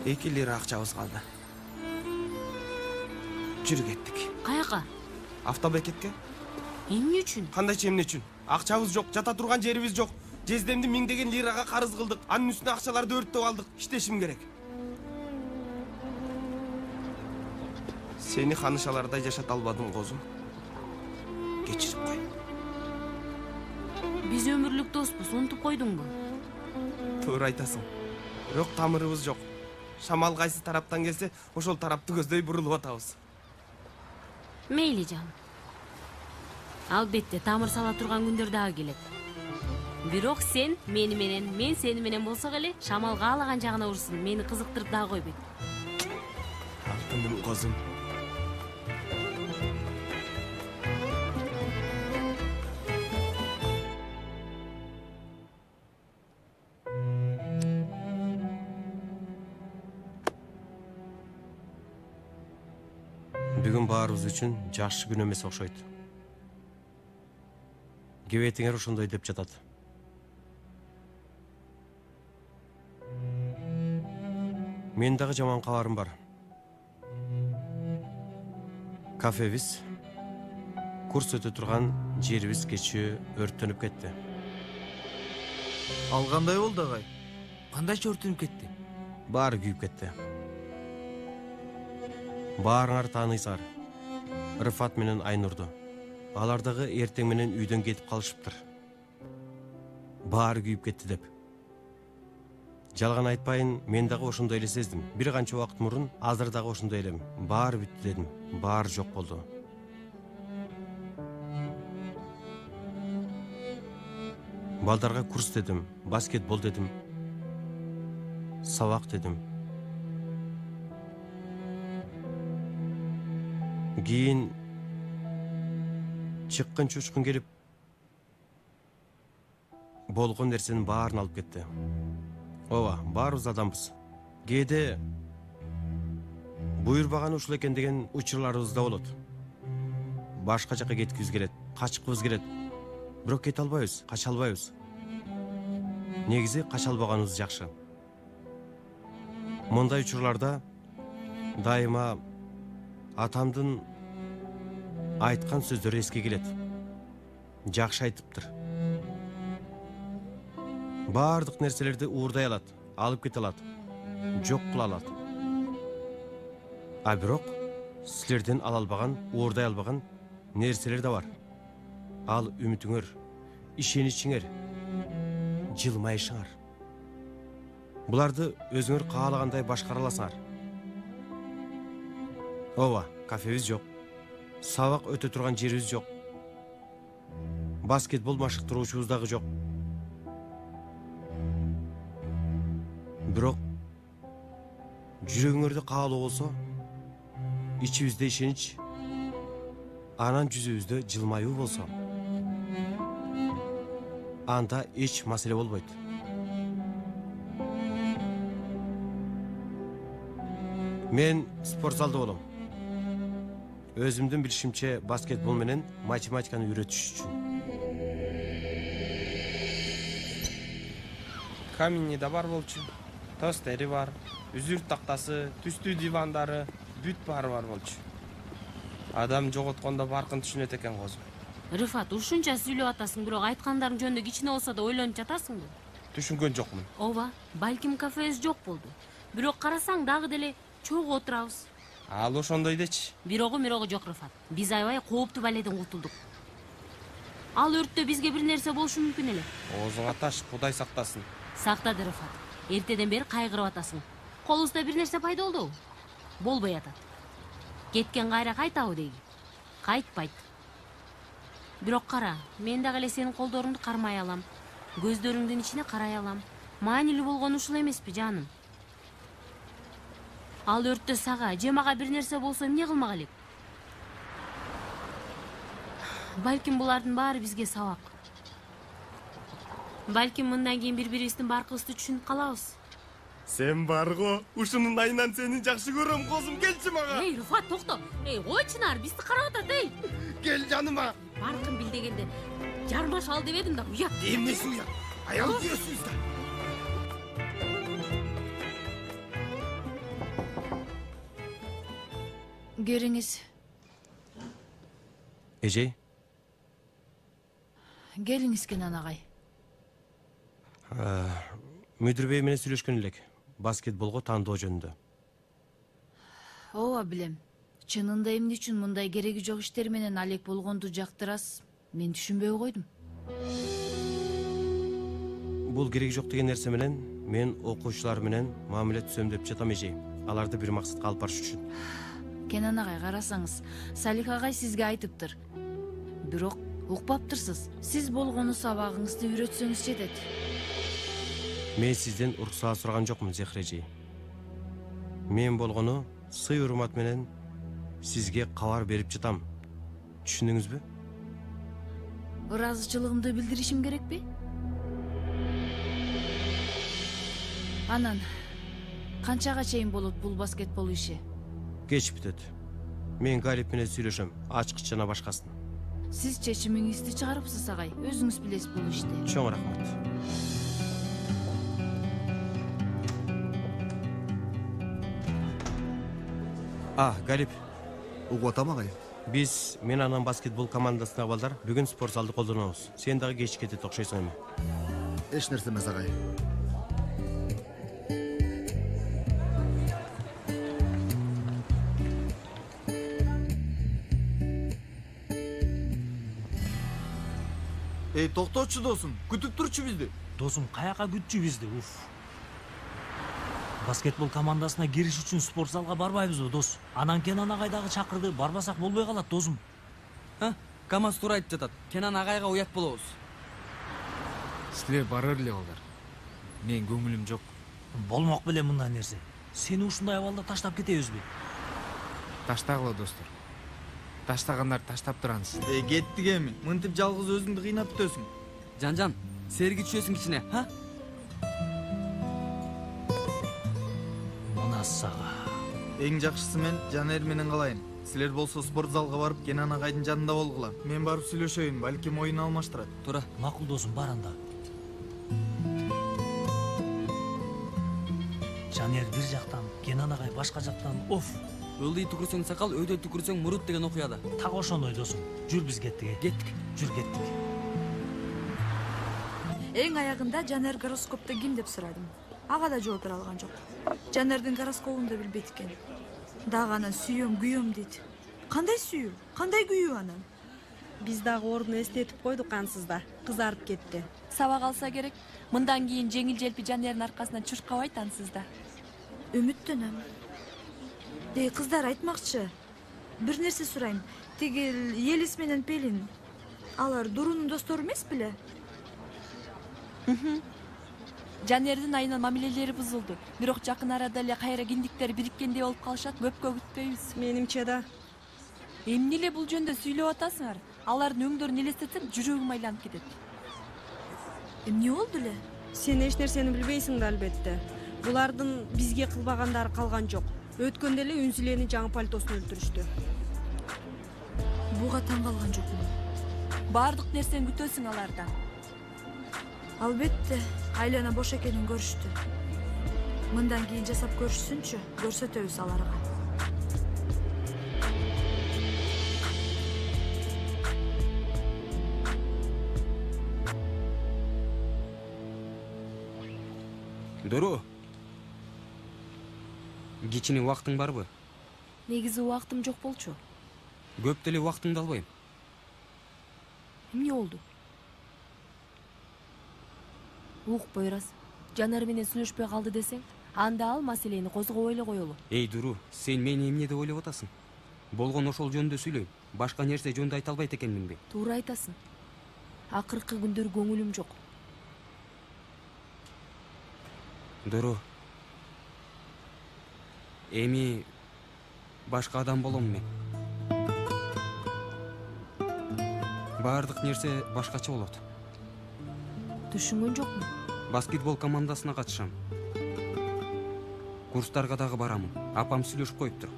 2 лира акчабыз калды. Жүрүп кеттик. Каяка? Автобекетке. Эмне үчүн? Кандайча эмне үчүн? Акчабыз жок, жата турган жерибиз жок. Жездемди 1000 лирага карыз кылдык. Анын үстүнө акчаларды өрттөп алдык. Иштешим керек. Сени ханышалардай жашата албадым, козум. Кечирип кой. Биз өмүрлүк доспуз, унутуп койдуңбу? Туура айтасың. Бирок тамырыбыз жок. Шамал кайсы тараптан келсе, ошол тарапты көздөй бурулуп атабыз. Мейли жан. Албетте тамыр сала турган күндөр дагы келет. Бирок сен мени менен, мен сени менен болсок эле, шамал каалаган жагына урсын, мени кызыктырып дагы койбойт. Алтыным козум. Бүгүн баарыбыз үчүн жакшы күн эмес окшойт. Кебетиңер ошондой деп жатат. Мен дагы жаман кабарым бар. Кафебиз, курс өтө турган жерибиз кечээ өрттөнүп кетти. Ал кандай болду агай? Кандайча өрттөнүп кетти? Баары күйүп кетти. Баарыңар тааныйсыңар. Рыфат менен Айнурду. Алар дагы эртең менен үйдөн кетип калышыптыр. Баары күйүп кетти деп. Жалган айтпайын, мен дагы ошондой эле сездим. Бир канча убакыт мурун азыр дагы ошондой элем. Баары бүттү дедим. Баары жок болду. Балдарга курс дедим, баскетбол дедим. Сабак дедим. Кийин чыккын чучкун келип болгон нерсенин баарын алып кетти. Ооба, баарыбыз адамбыз. Кээде буйрбаган ушул экен деген учурларыбыз да болот. Башка жака кеткибиз келет, качкыбыз келет. Бирок кете албайбыз, кача албайбыз. Негизи кача албаганыбыз жакшы. Мындай учурларда дайыма атамдын айткан сөздөрү эске келет. Жакшы айтыптыр. Бардык нерселерди уурдай алат, алып кете алат, жок кыла алат. А бирок силерден ала албаган, уурдай албаган нерселер да бар. Ал үмүтүңөр, ишеничиңер, жылмайышыңар. Буларды өзүңөр каалагандай башкара аласыңар. Ооба, кафебиз жок. Сабак өтө турган жерибиз жок. Баскетбол машыктыруучубуз дагы жок. Бирок жүрөгүңөрдө каалоо болсо, ичибизде ишенич, анан жүзүбүздө жылмаюу болсо, анда эч маселе болбойт. Мен спорт залда болом. Өзүмдүн билишимче баскетбол менен математиканы үйрөтүш үчүн. Камини да бар болчу. Тостери бар, үзүрт тактасы, түстүү дивандары, бүт баары бар болчу. Адам жоготкондо баркын түшүнөт экен козум. Рыфат, ушунча сүйлөп атасың, бирок айткандарың жөнүндө кичине болсо да ойлонуп жатасыңбы? Түшүнгөн жокмун. Ооба, балким кафебиз жок болду. Бирок карасаң дагы деле чогуу отурабыз. Ал ошондой дечи. Бирогу жок, Рыфат. Биз аябай кооптуу баледен кутулдук. Ал өрттө бизге бир нерсе болушу мүмкүн эле. Оозуңа таш, Кудай сактасын. Сактады, Рыфат. Эртеден бери кайгырып атасың. Колубузда бир нерсе пайда болдубу? Болбой атат. Кеткен кайра кайтабы дейги? Кайтпайт. Бирок кара, мен дагы эле сенин колдоруңду кармай алам. Көздөрүңдүн ичине карай алам. Маанилүү болгону ушул эмеспи, жаным? Ал өрттө сага же мага бир нерсе болсо эмне кылмак элек? Балким булардын баары бизге сабак. Балким мындан кийин бири-бирибиздин баркыбызды түшүнүп калабыз. Сен барго, ушунун айынан сени жакшы көрөм, козум, келчи мага. Эй, Рыфат, токто. Эй, ой Чынар, бизди карап атат, эй. Кел жаныма. Баркын бил дегенде жармаш ал деп эдим да, уят. Эмнеси уят? Аял күйөсүңүз да. Келиңиз. Эжей? Келиңиз, Кенан агай. Мүдүр бей менен сүйлөшкөн элек. Баскетболго тандоо жөнүндө. Ооба, билем. Чынында эмне үчүн мындай кереги жок иштер менен алек болгонду жактырасыз, мен түшүнбөй койдум. Бул кереги жок деген нерсе менен мен окуучулар менен мамиле түзөм деп жатам, эжей. Аларды бир максатка алып барыш үчүн. Кенан агай, карасаңыз, Салих агай сизге айтыптыр. Бирок укпаптырсыз. Сиз болгону сабагыңызды үйрөтсөңүз жетет. Мен сизден уруксаат сураган жокмун, Зехре эжей. Мен болгону сый урмат менен сизге кабар берип жатам. Түшүндүңүзбү? Ыраазычылыгымды билдиришим керекпи? Анан канчага чейин болот бул баскетбол иши? Кеч бүтөт. Мен Галип менен сүйлөшөм, ачкыч жана башкасын. Сиз чечимиңизди чыгарыпсыз агай, өзүңүз билесиз бул ишти. Чоң рахмат. Галип. Угуп атам агай. Биз мен анан баскетбол командасына балдар бүгүн спорт залды колдонобуз. Сен дагы кеч кетет окшойсуң эми. Эч нерсе эмес агай. Эй, токточу досум, күтүп турчу бизди. Досум, каяка күтчү бизди, уф. Баскетбол командасына кириш үчүн спорт залга барбайбызбы, дос? Анан Кенан агай дагы чакырды, барбасак болбой калат, досум. Камаз туура айтып жатат. Кенан агайга уят болобуз. Силер барыр эле балдар. Мен көңүлүм жок. Болмок беле мындай нерсе. Сени ушундай абалда таштап кетебизби? Таштагыла, достор. Таштагандар таштап тураңыз. Кеттик эми. Мынтип жалгыз өзүңдү кыйнап бүтөсүң. Жан, серги түшөсүң кичине, ха? Мына сага. Эң жакшысы мен Жанер менен калайын. Силер болсо спорт залга барып Кенан агайдын жанында болгула. Мен барып сүйлөшөйүн, балким оюн алмаштырат. Туура. Макул досум, бар анда. Жанер бир жактан, Кенан агай башка жактан. Оф. Ылдый түкүрсөң сакал, өйдө түкүрсөң мурут деген окуяда. Так ошондой досум. Жүр биз кеттик. Кеттик. Жүр кеттик. Эң аягында Жанер гороскопто ким деп сурадым. Ага да жооп бере алган жок. Жанердин гороскопун да билбейт экен. Дагы анан сүйөм, күйөм дейт. Кандай сүйүү? Кандай күйүү анан? биз дагы ордун эстетип койдук ансыз да. Кызарып кетти. Сабак алса керек. Мындан кийин жеңил желпи жанердин аркасынан чуркабайт ансыз да. Үмүттөнөм. Кыздар айтмакчы. Бир нерсе сурайм. Тиги Елис менен Пелин. Алар Дурунун достору эмес беле? Жанердин айынан мамилелери бузулду. Бирок жакын арада эле кайра киндиктери бириккендей болуп калышат, көпкө күтпөйбүз. Менимче да. Эмне эле бул жөнүндө сүйлөп атасыңар? Алардын өңдөрүн элестетсем, жүрөгүм айланып кетет. Эмне болду эле? Сен эч нерсени билбейсиң да албетте. Булардын бизге кылбагандары калган жок. Өткөндө эле Үнсүлени жаңы пальтосун өлтүрүштү. Буга таң калган жокмун. Бардык нерсени күтөсүң алардан. Албетте, айлана бош экенин көрүштү. Мындан кийин жасап көрүшсүнчү, көрсөтөбүз аларга. Дуру. Кичине убактың барбы? Негизи убактым жок болчу. Көп деле убактыңды албайм. Эмне болду? Укпай раз. Жанар менен сүйлөшпөй калды десең, анда ал маселени козгоп эле коелу. Эй, Дуру, сен мени эмне деп ойлоп атасың? Болгон ошол жөнүндө сүйлөйм. Башка нерсе жөнүндө айта албайт экенминби? Туура айтасың. Акыркы күндөр көңүлүм жок. Дуру. Эми башка адам болом мен. Бардык нерсе башкача болот. Түшүнгөн жокмун. Баскетбол командасына катышам. Курстарга дагы барамын. Апам сүйлөшүп коюптур.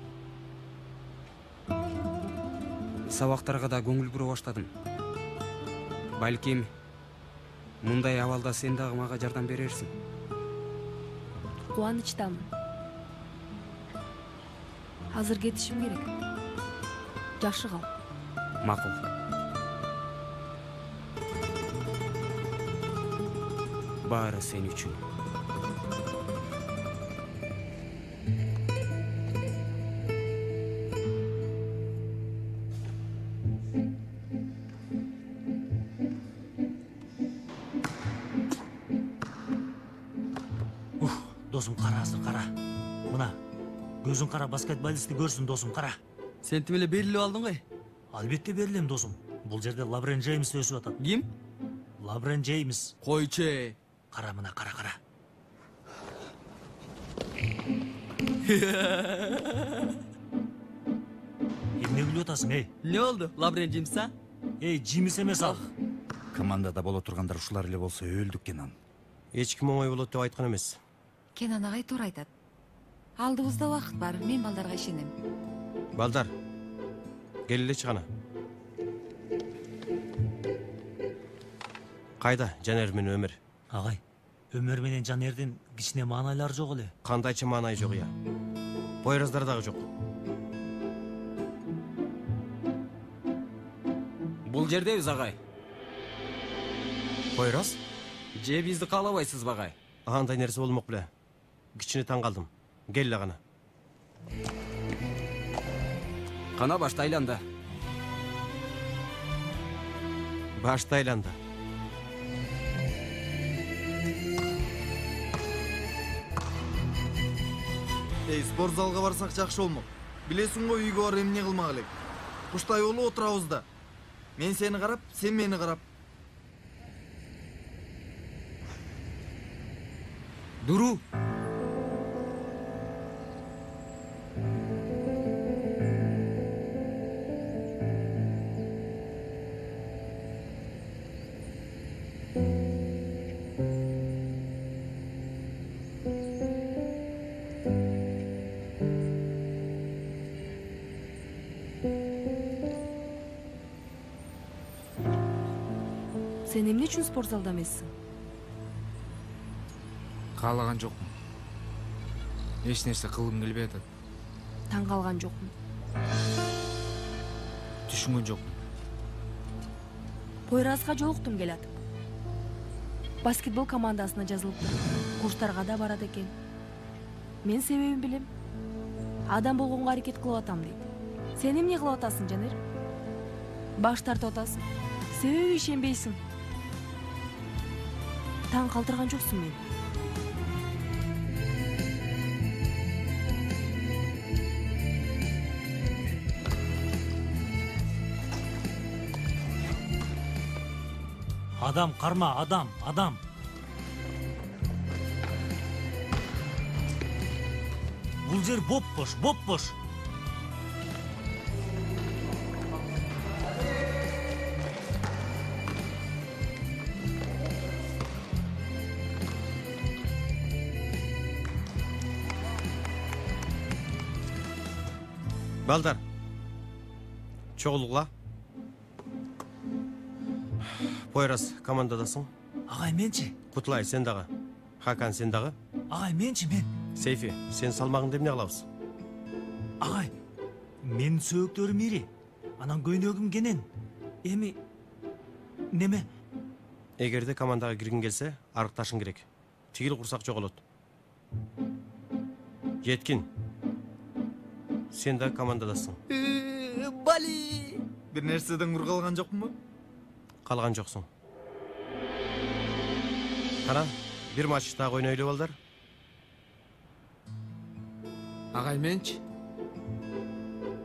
Сабактарга да көңүл бура баштадым. Балким мындай абалда сен дагы мага жардам берерсиң. Кубанычтамын. Азыр кетишим керек. Жакшы кал. Макул. Баары сен үчүн. Досум кара, азыр кара. Мына көзүң кара, баскетболистти көрсүн досум, кара. Сен тим эле берилип алдың ғой? Албетте берилем досум. Бул жерде Лабрен Джеймс өсүп атат. Ким? Лабрен Джеймс. Койчу. Кара, мына кара. Эмне күлүп атасың, эй? Не болду? Лабрен Джеймс, а? Эй, Джеймс эмес ал. Командада боло тургандар ушулар эле болсо өлдүк Кенан. Эч ким оңой болот деп айткан эмес. Кенан агай туура айтат. Алдыбызда убакыт бар, мен балдарга ишенем. Балдар, келелечи кана. Кайда Жанер менен Өмөр? Агай, Өмөр менен Жанердин кичине маанайлары жок эле. Кандайча маанай жок я? Бойраздар дагы жок. Бул жердебиз, агай. Бойраз? Же бизди каалабайсызбы, агай? Андай нерсе болмок беле. Кичине таң калдым. Кел эле кана. Кана башта айланда. Башта айланда. Эй, спорт залга барсак жакшы болмок. Билесиң го, үйгө барып эмне кылмак элек. Куштай болуп отурабыз да. Мен сени карап, сен мени карап. Дуру. Сен эмне үчүн спорт залда эмессиң? Каалаган жокмун. Эч нерсе кылгым келбей атат. Таң калган жокмун. Түшүнгөн жокмун. Пойразга жолуктум келатып. Баскетбол командасына жазылыптыр. Курстарга да барат экен. Мен себебин билем. Адам болгонго аракет кылып атам дейт. Сен эмне кылып атасың, Жанер? Баш тартып атасың. Себеби ишенбейсиң. Таң калтырган жоксуң мени. Адам карма, адам. Бул жер боп-бош. Балдар, чогулгула. Пойрас командадасың. Агай, менчи? Кутлай, сен дагы. Хакан, сен дагы. Агай, менчи, мен. Сейфи, сен салмагыңды эмне кылабыз? Агай, мен сөөктөрүм ири. Анан көйнөгүм кенен. Эми неме? Эгерде командага киргиң келсе, арыкташың керек. Тигил курсак жоголот. Жеткин. Сен да командадасың. Бали! Бир нерседен кур калган жокмунбу? Калган жоксуң. Кана, бир матч дагы ойнойлу балдар. Агай, менчи?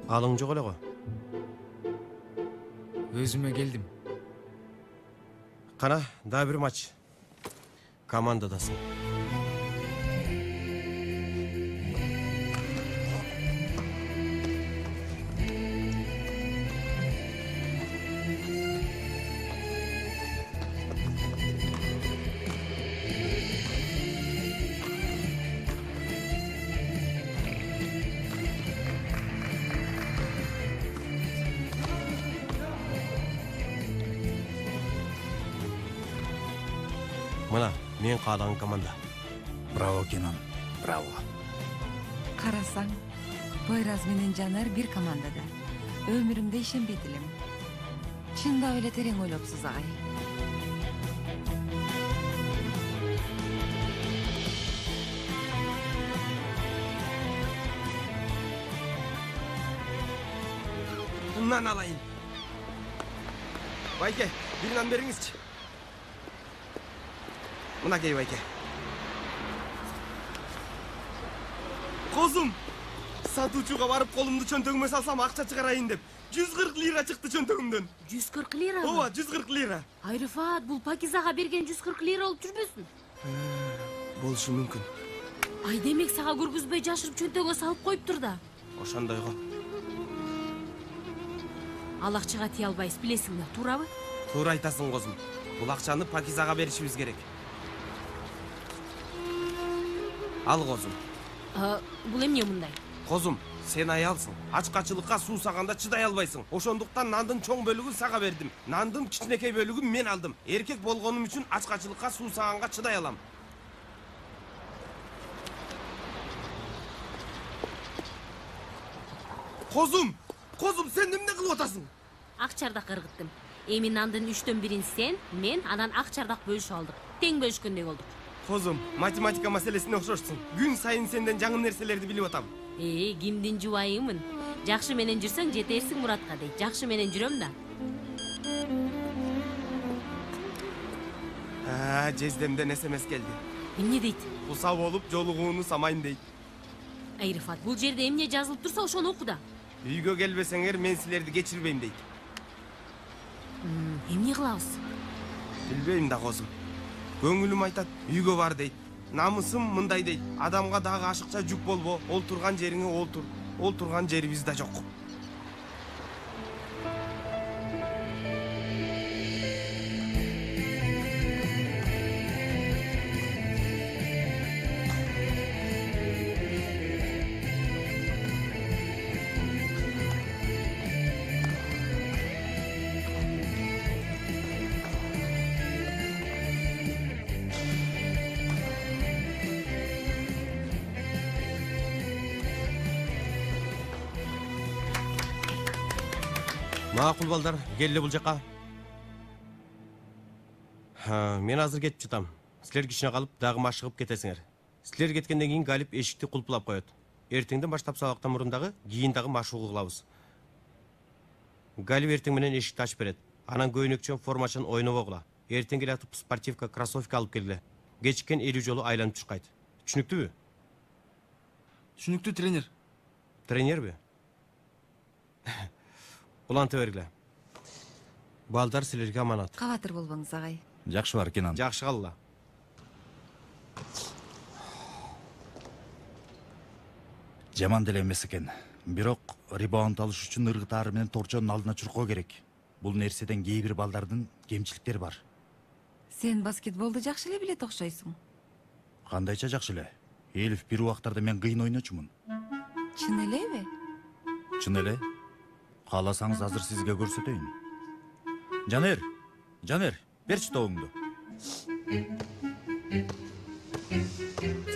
Алың жок эле го. Өзүмө келдим. Кана, дагы бир матч. Командадасың. Мына, мен каалаган команда. Браво, Кенан. Браво. Карасаң, Пойраз менен Жанар бир командада. Өмүрүмдө ишенбейт элем. Чындап эле терең ойлопсуз, агай. Bundan alayım. Bayke, bir nan бериңизчи. Мынакей, Байке. Козум, сатуучуга барып колумду чөнтөгүмө салсам акча чыгарайын деп 140 лира чыкты чөнтөгүмдөн. 140 лира? Ооба, 140 лира. Ай, Рифат, бул Пакизага берген 140 лира болуп жүрбөсүн? Болушу мүмкүн. Ай, демек сага көргүзбөй жашырып чөнтөгө салып коюптур да. Ошондойго. Ал акчага тие албайбыз, билесиң да, туурабы? Туура айтасың, Козум. Бул акчаны Пакизага беришибиз керек. Ал, Козум. Бул эмне мындай? Козум, сен аялсың. Ачкачылыкка суусаганда чыдай албайсың. Ошондуктан нандын чоң бөлүгүн сага бердим. Нандын кичинекей бөлүгүн мен алдым. Эркек болгонум үчүн ачкачылыкка суусаганга чыдай алам. Козум, сен эмне кылып атасың? Ак чардак ыргыттым. Эми нандын 3/1 сен, мен, анан ак чардак бөлүшүп алдык. Тең бөлүшкөндөй болдук. Козум, математика маселесине окшошсуң. Күн сайын сенден жаңы нерселерди билип атам. Кимдин жубайымын? Жакшы менен жүрсөң жетерсиң Муратка дейт. Жакшы менен жүрөм да. Жездемден СМС келди. Эмне дейт? Куса болуп жолугууну самайын дейт. Ай, Рифат, бул жерде эмне жазылып турса ошону оку да. Үйгө келбесеңер мен силерди кечирбейм дейт. Эмне кылабыз? Билбейм да, Козум. Көңүлүм айтат, үйгө бар дейт. Намысым мындай дейт. Адамга дагы ашыкча жүк болбо, ол турган жериңе олтур. Ол турган жерибиз да жок. Макул балдар, келли бул жака. Мен азыр кетип жатам. Силер кичине калып, дагы машыгып кетесиңер. Силер кеткенден кийин Галип эшикти кулпулап коет. Эртеңден баштап сабактан мурун дагы, кийин дагы машыгуу кылабыз. Галип эртең менен эшикти ачып берет. Анан көйнөкчөн формачын ойнобогула. Эртең эле атып спортивка кроссовка алып келгиле. Кечиккен 50 жолу айланып чуркайт. Түшүнүктүүбү? Түшүнүктүү, тренер. Тренерби? Уланта бергиле. Балдар силерге аманат. Кабатыр болбоңуз, агай. Жакшы бар, Кенан. Жакшы калла. Жаман деле эмес экен. Бирок ребаунд алыш үчүн ыргытаары менен торчонун алдына чуркоо керек. Бул нерседен кээ бир балдардын кемчиликтери бар. Сен баскетболду жакшы эле билет окшойсуң. Кандайча жакшы эле. Элиф бир убактарда мен кыйын ойночумун. Чын элеби? Чын эле. Кааласаңыз азыр сизге көрсөтөйүн. Жанер, берчи тобуңду.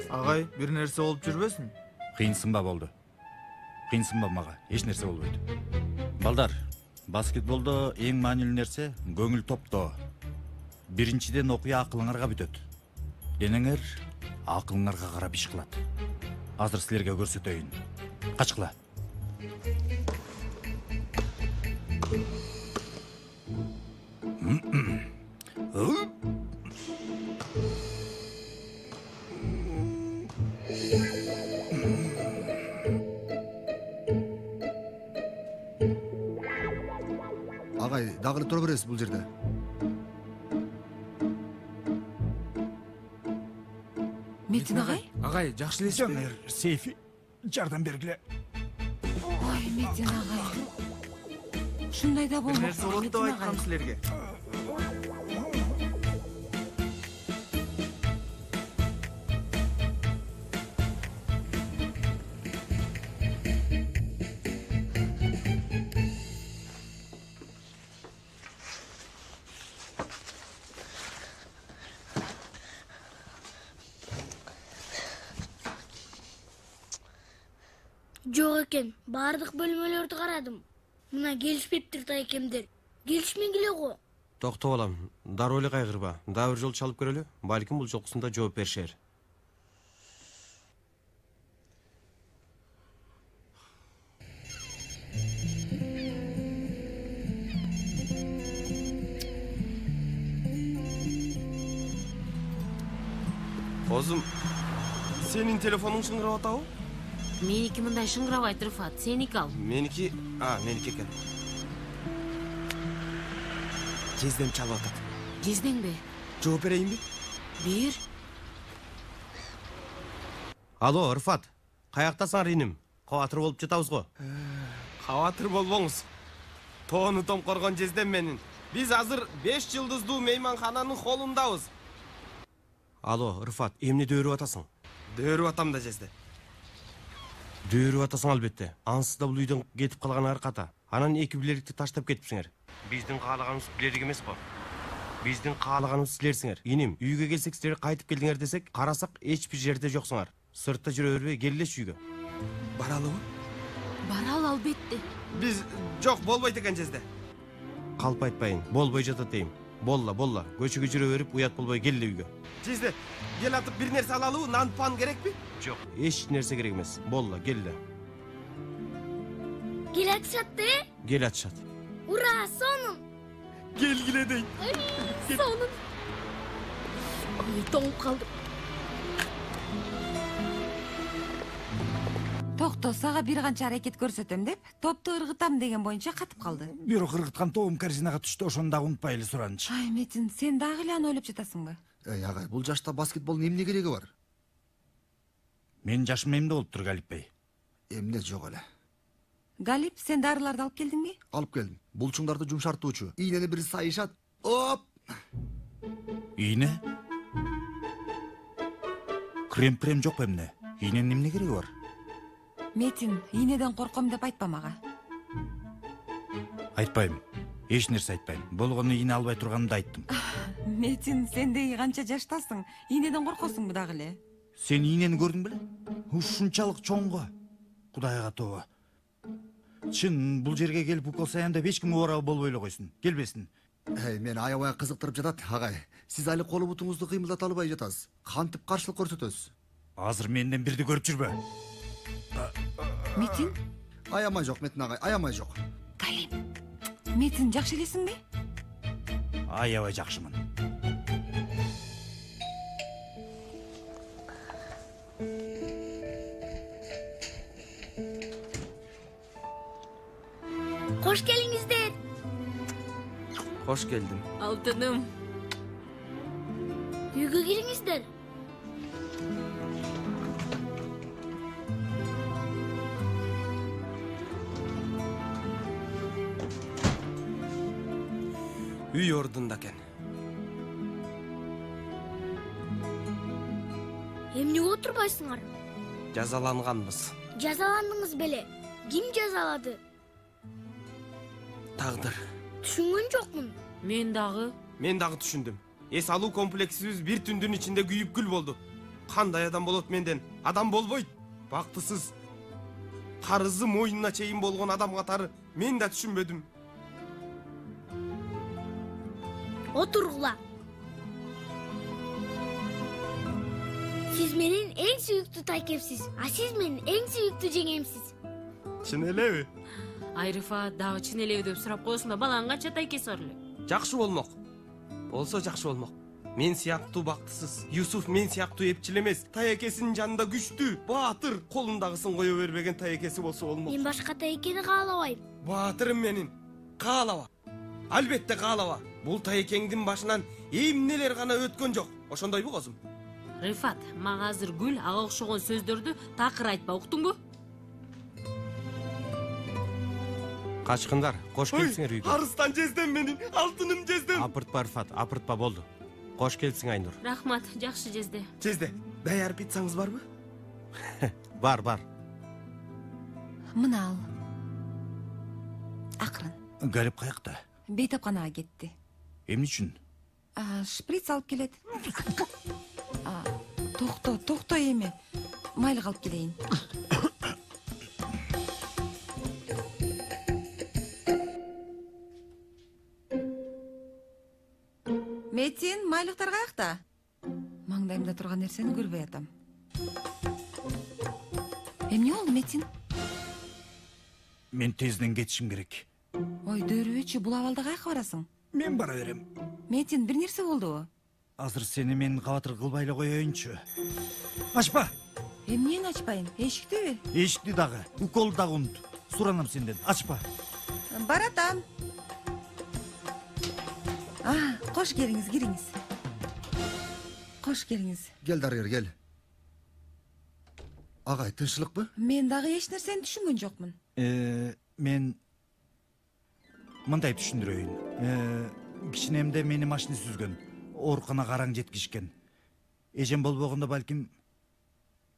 Агай, бир нерсе болуп жүрбөсүн? Кыйынсынба болду. Кыйынсынба мага, эч нерсе болбойт. Балдар, баскетболдо эң маанилүү нерсе көңүл топтоо. Биринчиден окуя акылыңарга бүтөт. Денеңер акылыңарга карап иш кылат. Азыр силерге көрсөтөйүн. Качкыла. Агай, дагы тура бересиз бул жерде. Метин агай? Агай, жакшы элесизби? Жанер, Сейфи, жардам бергиле. Ой, Метин агай. Ушундай да болмок. Нерсе болот деп айткам силерге. Жок экен, баардык бөлмөлөрдү карадым. Мына келишпептир да экемдер. Келишмегиле го. Токтоп алам. Дароо эле кайгырба. Дагы бир жолу чалып көрөлү. Балким бул жолкусунда жооп беришер. Озум, сенин телефонуң шыңгырап атабы? Меники мындай шыңгырабайт, Рыфат. Сеники ал. Меники экен. Кезден чалып атат. Кездеңби? Жооп берейинби? Бер. Алло, Рыфат. Каяктасың, иним? Кабатыр болуп жатабыз го. Кабатыр болбоңуз. Тоону томкоргон жездем менин. Биз азыр 5 жылдыздуу мейманкананын холундабыз. Алло, Рыфат, эмне дөөрүп атасың? Дөөрүп атам да жезде. Дөөрүп атасың албетте. Ансыз да бул үйдөн кетип калган арката. Анан эки билерикти таштап кетипсиңер. Биздин каалаганыбыз билерик эмес го. Биздин каалаганыбыз силерсиңер. Иним, үйгө келсек силер кайтып келдиңер десек, карасак эч бир жерде жоксуңар. Сыртта жүрө бербей, келелечи үйгө. Баралыбы? Барал албетте. Биз жок болбойт экен жезде. Калп айтпайын, болбой жатат дейм. Болла, көчөгө жүрө берип, уят болбой келди үйгө. Жезде, кел атып бир нерсе алалыбы? Нан пан керекпи? Жок, эч нерсе керек эмес. Болла, келди. Кел атышатты? Кел атышат. Ура, сонун. Келгиле дейт. Сонун. Ой, тоңуп калдым. Токто, сага бир канча аракет көрсөтөм деп, топту ыргытам деген боюнча катып калды. Бирок ыргыткан тобум корзинага түштү, ошону дагы унутпай эле суранчы. Ай, Метин, сен дагы эле аны ойлоп жатасыңбы? Агай, бул жашта баскетболдун эмне кереги бар? Менин жашым эмне болуптур, Галип бей? Эмне жок эле. Галип, сен дарыларды алып келдиңби? Алып келдим. Булчуңдарды жумшартуучу. Ийнени бир сайышат. Оп! Ийне? Крем-прем жок эмне? Ийненин эмне кереги бар? Метин, ийнеден корком деп айтпа мага. Айтпайм. Эч нерсе айтпайм. Болгону ийне албай турганымды айттым. Метин, сен деги канча жаштасың? Ийнеден коркосуңбу дагы эле? Сен ийнени көрдүң беле? Ушунчалык чоңго. Кудайга тобо. Чын, бул жерге келип укол саям деп эч ким убарабы болбой эле койсун. Келбесин. Мени аябай кызыктырып жатат, агай. Сиз али колу бутуңузду кыймылдата албай жатасыз. Кантип каршылык көрсөтөсүз? Азыр менден бирди көрүп жүрбө. Метин? Аямай жок, Метин агай, аямай жок. Галип, Метин жакшы элесиңби? Аябай жакшымын. Koş gelingizler. Hoş geldin. Алтыным. Үйгө кириңиздер. Үй ордунда экен. Эмнеге отурбайсыңар? Жазаланганбыз. Жазаландыңыз беле. Ким жазалады? Тагдыр. Түшүнгөн жокмун. Мен дагы түшүндүм. Эс алуу комплексибиз бир түндүн ичинде күйүп күл болду. Кандай адам болот менден? Адам болбойт. Бактысыз. Карызы мойнуна чейин болгон адам катары мен да түшүнбөдүм. Отургула. Siz менин эң сүйүктүү тайкемсиз, а сиз менин эң сүйүктүү жеңемсиз. Чын элеби? Айрифа дагы чын элеби деп сурап коесуң да балаң канча тайкеси бар эле? Жакшы болмок. Болсо жакшы болмок. Мен сыяктуу бактысыз, Юсуф мен сыяктуу эпчил эмес. Тайекесинин жанында күчтүү, баатыр, колундагысын кое бербеген тайекеси болсо болмок. Мен башка тайекени каалабайм. Баатырым менин. Каалаба. Албетте каалаба. Бул тайекеңдин башынан эмнелер гана өткөн жок. Ошондойбу козум? Рифат, мага азыр Гүл ага окшогон сөздөрдү такыр айтпа, уктуңбу? Качкындар, кош келсиңер үйгө. Арыстан жездем менин, алтыным жездем. Апыртпа Рифат, апыртпа болду. Кош келсиң Айнур. Рахмат, жакшы жезде. Жезде, даяр пиццаңыз барбы? Бар. Мына ал. Акырын. Галип каякта? Бейтапканага кетти. Эмне үчүн? Шприц алып келет. Токто эми. Майлык алып келейин. Метин, майлыктар каякта? Маңдайымда турган нерсени көрбөй атам. Эмне болду, Метин? Мен тезден кетишим керек. Ой, дөөрүбөчү, бул абалда каяка барасың? Мен бара берем. Метин, бир нерсе болдубу? Азыр сени мен кабатыр кылбай эле коеюнчу. Ачпа! Эмнени ачпайм? Эшиктиби? Эшикти дагы, укол дагы унут. Суранам сенден, ачпа. Баратам. Кош келиңиз, кириңиз. Кош келиңиз. Кел, дарыгер, кел. Агай, тынччылыкпы? Мен дагы эч нерсени түшүнгөн жокмун. Мен мындай түшүндүрөйүн. Кичинемде мени машина сүзгөн. Ооруканага араң жеткишкен. Эжем болбогондо балким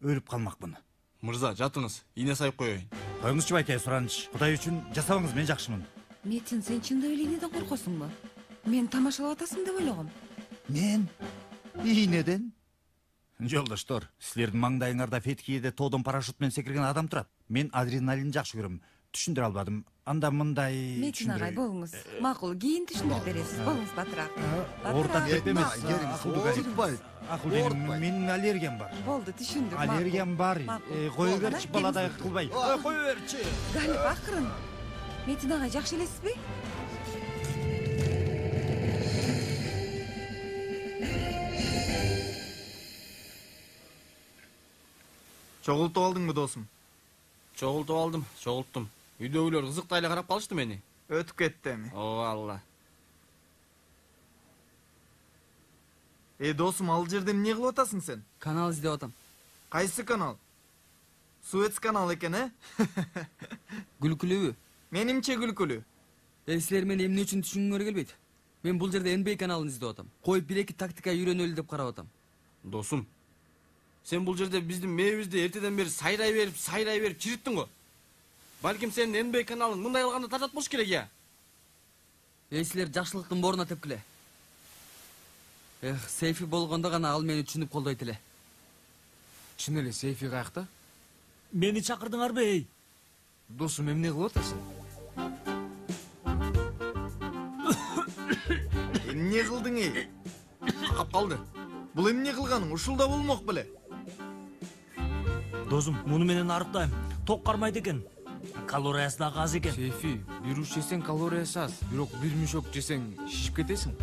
өлүп калмакмын. Мырза, жатыңыз. Ийне сайып коеюн. Коюңузчу байке, сураныч. Кудай үчүн жасабаңыз, мен жакшымын. Метин, сен чындап эле ийнеден коркосуңбу? Мен тамашалап атасың деп ойлогом. Мен? Ийнеден? Жолдоштор, силердин маңдайыңарда феткиеде тоодон парашют менен секирген адам турат. Мен адреналин жакшы көрөм. Түшүндүрө албадым. Анда мындай... Метин агай, болуңуз. Макул, кийин түшүндүрүп бересиз. Болуңуз, батыраак. Ортак деп эмес. Акыл менин аллергиям бар. Болду, түшүндүм. Аллергиям бар. Кое берчи, баладай кылбай. Кое берчи. Галип, акырын. Метин агай, жакшы элесизби? Чогултуп алдыңбы, досум? Чогултуп алдым, чогулттум. Үйдөгүлөр кызыктай эле карап калышты мени. Өтүп кетти эми. О, Алла. Досум, ал жерде эмне кылып атасың сен? Канал издеп атам. Кайсы канал? Суэц канал экен, Күлкүлүүбү? Менимче күлкүлүү. Силер мени эмне үчүн түшүнгүңөр келбейт? Мен бул жерде NBA каналын издеп атам. Коюп бир-эки тактика үйрөнөлү деп карап атам. Досум, сен бул жерде биздин мээбизди эртеден бери сайрай берип чириттиң го. Балким сен NBA каналын мындай кылганда тартат болуш керек я. Силер жакшылыктын боруна тепкиле. Сейфи болгондо гана ал мени түшүнүп колдойт эле. Чын эле Сейфи каякта? Мени чакырдыңарбы, эй? Досум, эмне кылып атасың? Эмне кылдың, эй? Кап калды. Бул эмне кылганың? Ушулда болмок беле. Досум, муну менен арыктайм. Ток кармайт экен. калориясы дагы аз экен. Сейфи, бир уч жесең калориясы аз, бирок бир мешок жесең шишип кетесиң.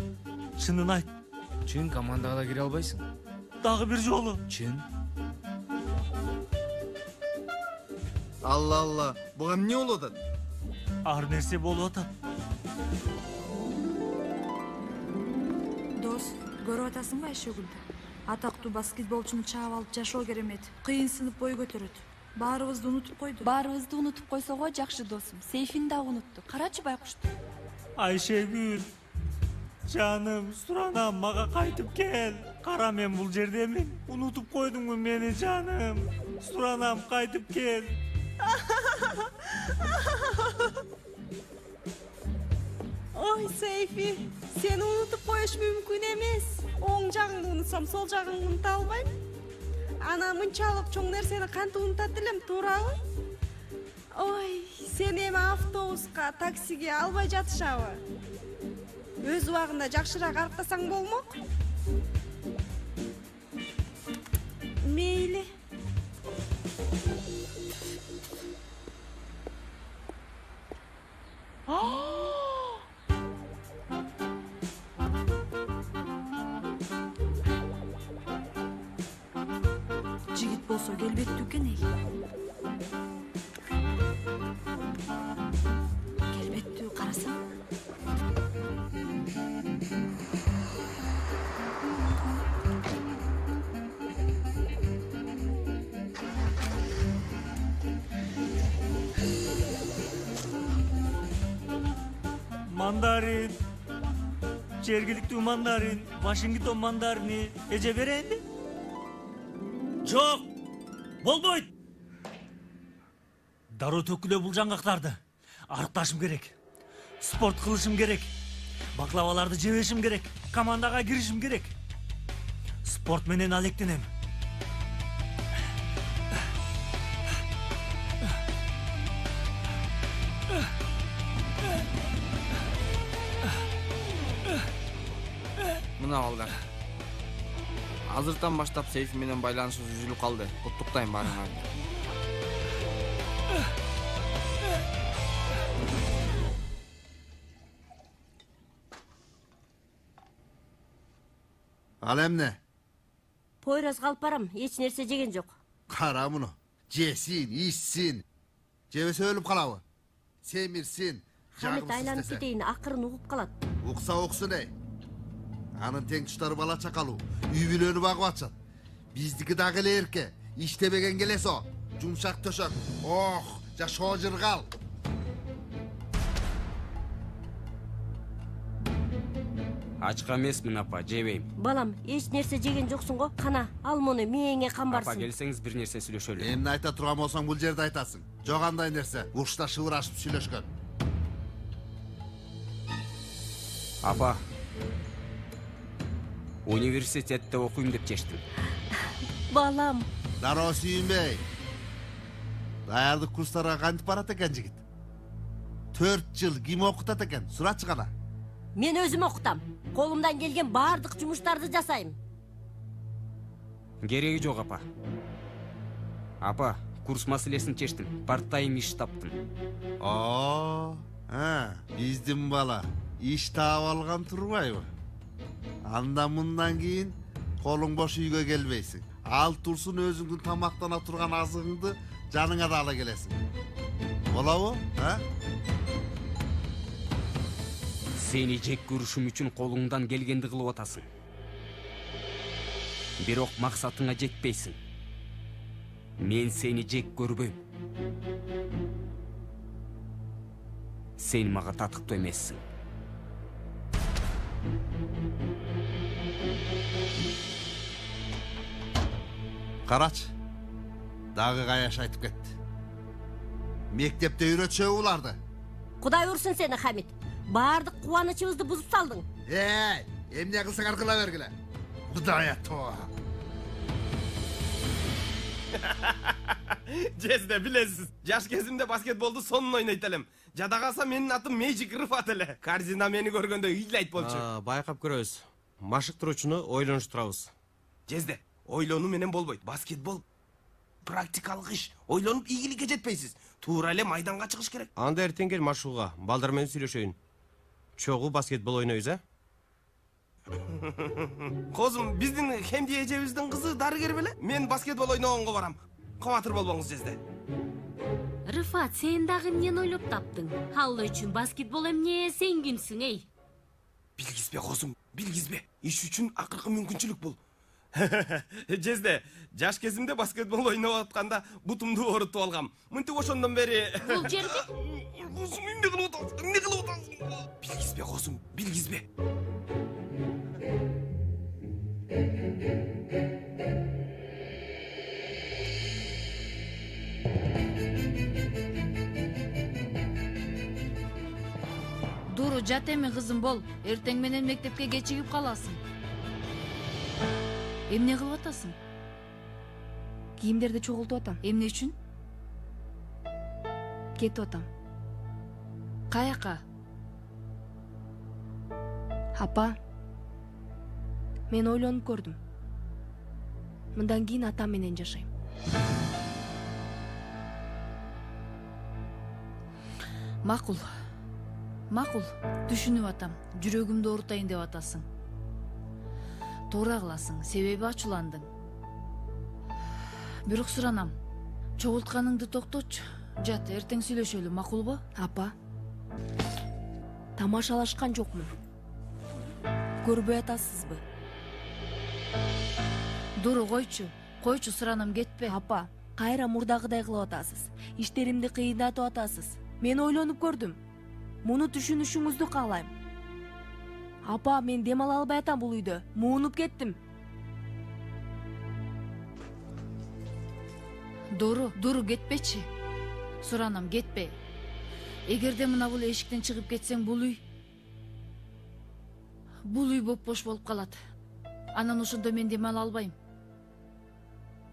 Чынын айт. Чын, командага да кире албайсың. Дагы бир жолу. Чын. Алла, буга эмне болуп атат? Ар нерсе болуп атат. Дос, көрүп атасыңбы Айшөгүлдү? Атактуу баскетболчуну чаап алып жашоо керемет. Кыйын сынып бой көтөрөт. Баарыбызды унутуп койду. Баарыбызды унутуп койсого жакшы досум. Сейфин дагы унутту. Карачы байкушту. Айшегүл, жаным, суранам, мага кайтып кел. Кара, мен бул жердемин. Унутуп койдуңбу мени, жаным? Суранам, кайтып кел. Ой, Сейфи, сени унутуп коюш мүмкүн эмес. Оң жагыңды унутсам, сол жагыңды унута албайм. Ана мынчалык чоң нерсени кантип унутат элем, туурабы? Ой, сени эми автобуска, таксиге албай жатышабы? Өз убагында жакшыраак арктасаң болмок. Мейли. Жигит болсо келбеттүү экен эл. Келбеттүү, карасаң. Мандарин, жергиликтүү мандарин, Вашингтон мандарини эже берейинби? Жок, болбойт. Дароо төкүлө бул жаңгактарды. Артташым керек. Спорт кылышым керек. Баклаваларды жебешим керек. Командага киришим керек. Спорт менен алектенем. Мына балдар. Азыртан баштап Сейфи менен байланышыбыз үзүлүп калды. Куттуктайм баарыңарды. Ал эмне? Пойраз калып барам, эч нерсе жеген жок. Кара муну. Жесин, ичсин. Жебесе өлүп калабы? Семирсин. Хамит айланып кетейин, акырын угуп калат. Укса уксун эй. Анын тең туштары бала чакалуу. Үй бүлөнү багып атышат. Биздики дагы эле эрке. Иштебеген келесо. Жумшак төшөк. Ох, жашоо жыргал. Ачка эмесмин апа, жебейм. Балам, эч нерсе жеген жоксуң го? Кана, ал муну мээңе камбарсың. Апа, келсеңиз бир нерсе сүйлөшөлү. Эмне айта турган болсоң бул жерде айтасың. Жок андай нерсе. Урушта шыбырашып сүйлөшкөн. Апа, университетте окуйм деп чечтим. Балам. Дароо сүйүнбөй. Даярдык курстарга кантип барат экен жигит? 4 жыл ким окутат экен? Сурачы кана. Мен өзүм окутам. Колумдан келген баардык жумуштарды жасайм. Кереги жок, апа. Апа, курс маселесин чечтим. Парт-тайм иш таптым. Биздин бала иш таап алган турбайбы? Анда мындан кийин колуң бош үйгө келбейсиң. Ал турсун өзүңдүн тамактана турган азыгыңды жаныңа да ала келесиң. Болобу? Сени жек көрүшүм үчүн колуңдан келгенди кылып атасың. Бирок максатыңа жетпейсиң. Мен сени жек көрбөйм. Сен мага татыктуу эмессиң. Карачы. Дагы каяш айтып кетти. Мектепте үйрөтчүбү буларды? Кудай урсун сени, Хамит. Баардык кубанычыбызды бузуп салдың. Эмне кылсаңар кыла бергиле. Кудай атоо. Жезде билесиз, жаш кезимде баскетболду сонун ойнойт элем. Жада калса менин атым Мэйжик Рыфат эле. Карзина мени көргөндө ыйлайт болчу. Байкап көрөбүз. Машыктыруучуну ойлонуштурабыз. Жезде, ойлонуу менен болбойт. Баскетбол практикалык иш. Ойлонуп ийгиликке жетпейсиз. Туура эле майданга чыгыш керек. Анда эртең кел машыгууга, балдар менен сүйлөшөйүн. Чогуу баскетбол ойнойбуз, а? Козум, биздин Хемди эжебиздин кызы дарыгер беле? Мен баскетбол ойногонго барам. Кабатыр болбоңуз жезде. Рыфат, сен дагы эмнени ойлоп таптың? Алла үчүн баскетбол эмне, сен кимсиң, эй? Билгизбе козум, билгизбе. Иш үчүн акыркы мүмкүнчүлүк бул. Жезде, жаш кезимде баскетбол ойноп атканда бутумду оорутуп алгам. Мынтип ошондон бери. Бул жерде? Козум, эмне кылып атасың? Билгизбе козум, билгизбе. Дуру, жат эми кызым бол. Эртең менен мектепке кечигип каласың. Эмне кылып атасың? Кийимдерди чогултуп атам. Эмне үчүн? Кетип атам. Каяка? Апа, мен ойлонуп көрдүм. Мындан кийин атам менен жашайм. Макул. Макул, түшүнүп атам. Жүрөгүмдү оорутайын деп атасың. Туура кыласың, себеби ачууландың. Бирок суранам, чогултканыңды токтотчу. Жат, эртең сүйлөшөлү, макулбу? Апа, тамашалашкан жокмун. Көрбөй атасызбы? Дуру, койчу, суранам, кетпе. Апа, кайра мурдагыдай кылып атасыз. Иштеримди кыйындатып атасыз. Мен ойлонуп көрдүм. Муну түшүнүшүңүздү каалайм. Апа, мен дем ала албай атам бул үйдө. Муунуп кеттим. Дуру, кетпечи. Суранам, кетпе. Эгерде мына бул эшиктен чыгып кетсең, бул үй боп-бош болуп калат. Анан ошондо мен дем ала албайм.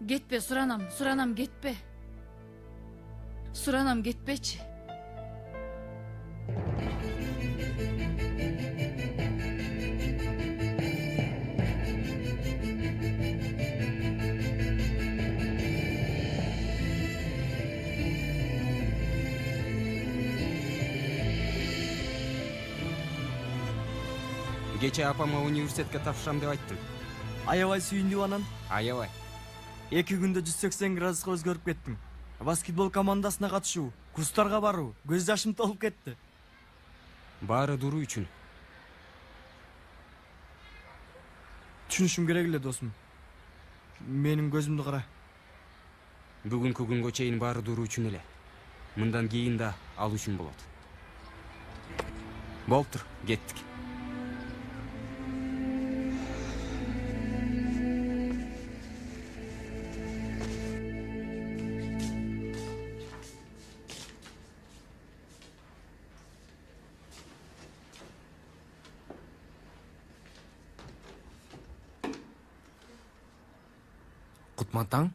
Кетпе, суранам, кетпе. Суранам, кетпечи. Кече апама университетке тапшырам деп айттым. Аябай сүйүндүм анан. Аябай. 2 күндө 180 градуска өзгөрүп кеттим. Баскетбол командасына катышуу, курстарга баруу, көз жашым толуп кетти. Баары Дуру үчүн. Түшүнүшүм керек эле, досум. Менин көзүмдү кара. Бүгүнкү күнгө чейин баары Дуру үчүн эле. Мындан кийин да ал үчүн болот. Болуптур, кеттик. Кутман таң?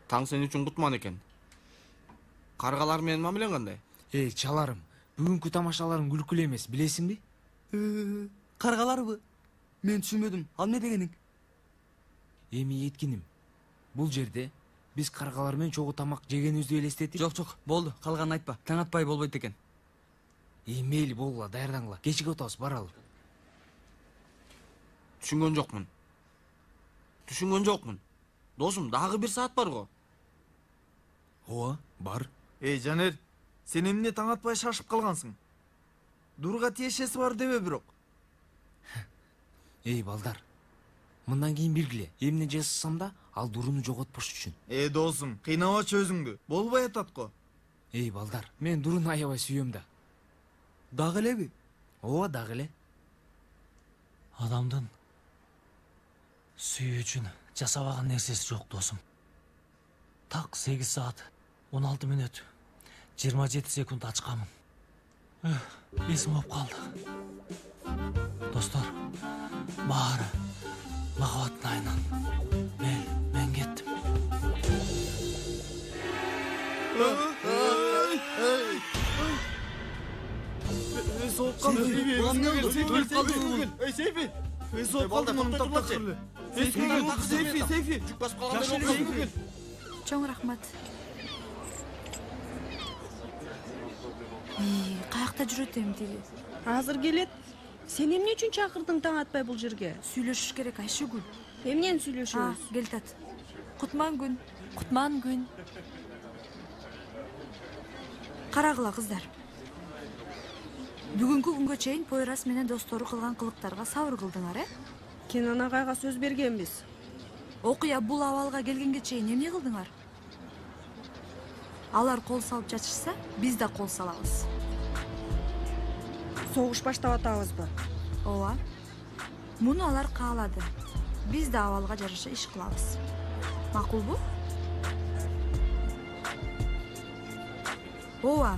Таң сен үчүн кутман экен. Каргалар менен мамилең кандай? Чаларым, бүгүнкү тамашаларың күлкүлүү эмес, билесиңби? Каргаларбы? Мен түшүнбөдүм. Ал эмне дегениң? Эми еткиним. Бул жерде биз каргалар менен чогуу тамак жегенибизди элестетип. Жок, болду. Калганын айтпа. Таң атпай болбойт экен. Мейли болгула, даярдангыла. Кечиге отабыз, баралы. Түшүнгөн жокмун. Досум, дагы 1 саат бар го. Ооба, бар. Жанер, сен эмне таң атпай шашып калгансың? Дурга тиешеси бар дебе бирок. Балдар. Мындан кийин биргиле. Эмне жасасам да, ал Дуруну жоготпош үчүн. Досум, кыйнабачы өзүңдү. Болбой атат го. Балдар, мен Дуруну аябай сүйөм да. Дагы элеби? Ооба, дагы эле. Адамдын сүйүү үчүн жасабаган нерсеси жок, досум. Так 8 саат 16 мүнөт 27 секунд ачкамын. Эсим алып калды. Достор, баары махабаттын айынан. Мен кеттим. Сооккан. Сейфи. Соғып қалдым, оны таптапшы. Сейфи. Жүк басып қалғандай. Чоң рахмат. Каякта жүрөт эмтиги? Азыр келет. Сен эмне үчүн чакырдың таң атпай бул жерге? Сүйлөшүш керек Айшыгүл. Эмнени сүйлөшөбүз? Кел тат. Кутман күн. Кутман күн. Карагыла кыздар. Бүгүнкү күнгө чейин Пойрас менен достору кылган кылыктарга сабыр кылдыңар, Кенан агайга сөз бергенбиз. Окуя бул абалга келгенге чейин эмне кылдыңар? Алар кол салып жатышса, биз да кол салабыз. Согуш баштап атабызбы? Ооба. Муну алар каалады. Биз да абалга жараша иш кылабыз. Макулбу? Ооба.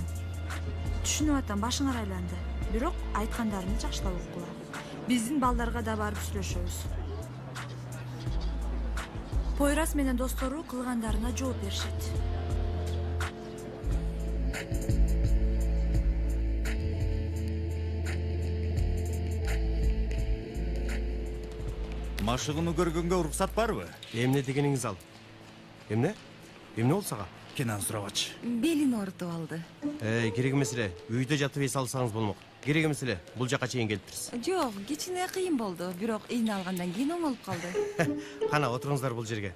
Түшүнүп атам, башыңар айланды. Бирок айткандарымды жакшылап укула. Биздин балдарга да барып сүйлөшөбүз. Пойрас менен достору кылгандарына жооп беришет. Машыгыны көргөнгө уруксат барбы? Эмне дегениңиз ал? Эмне болду сага? Кенан сурабачы. Белин оорутуп алды. Керек эмес эле. Үйдө жатып эс алсаңыз болмок. Керек эмес эле. Бул жака чейин келиптирсиз. Жок, кичине кыйын болду. Бирок ийне алгандан кийин оңолуп калды. Кана отуруңуздар бул жерге.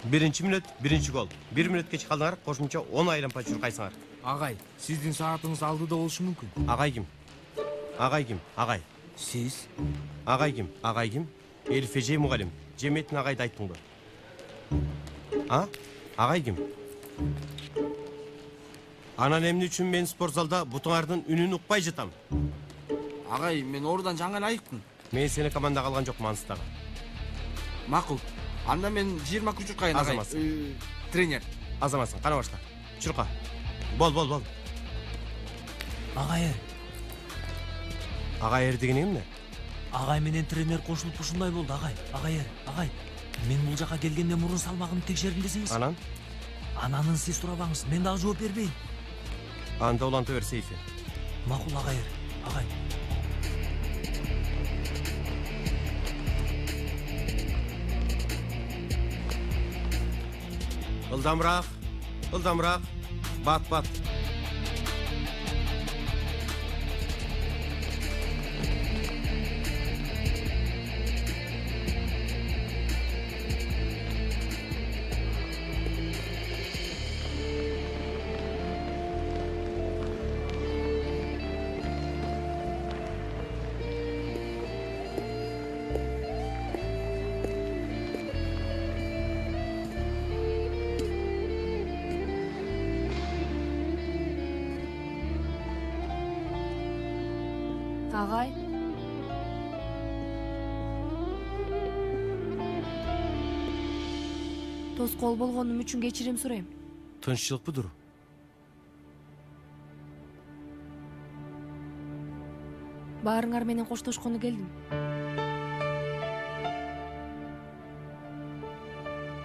Биринчи мүнөт, биринчи гол. 1 мүнөт кеч калдыңар, кошумча 10 айлампа чуркайсыңар. Агай, сиздин саатыңыз алдыда болушу мүмкүн. Агай ким? Агай. Сиз? Агай ким? Элфежей мугалим. Жеметтин агайды айттыңбы? Агай ким? Анан эмне үчүн мен спорт залда бутуңардын үнүн укпай жатам? Агай, мен ордан жаңы айыктым. Мен сени командага алган жокмун аныстагы. Макул. Анда мен 20 күн чуркайын агай. Тренер. Азаматсың, кана башла. Чурка. Бол. Агай деген эмне? Агай менен тренер кошулуп ушундай болду, агай. Мен бул жака келгенде мурун салмагымды текшердим десеңиз. Ананын сиз турабаңыз, мен дагы жооп бербейин. Анда уланта бер, Сейфи. Макул, агай. Ылдамыраак. Бат. Агай. Тоскоол болгонум үчүн кечирим сурайм. Тынччылыкпыдыр? Баарыңар менен коштошкону келдим.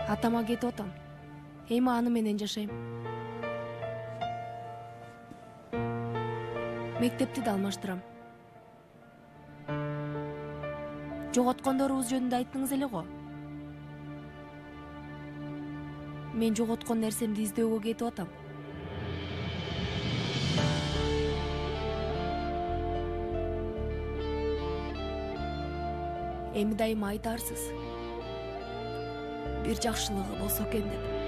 Атама кетип атам. Эми аны менен жашайм. Мектепти да алмаштырам. Жоготкондорубуз жөнүндө айттыңыз эле го. Мен жоготкон нерсемди издөөгө кетип атам. Эми дайыма айтарсыз. Бир жакшылыгы болсо экен деп.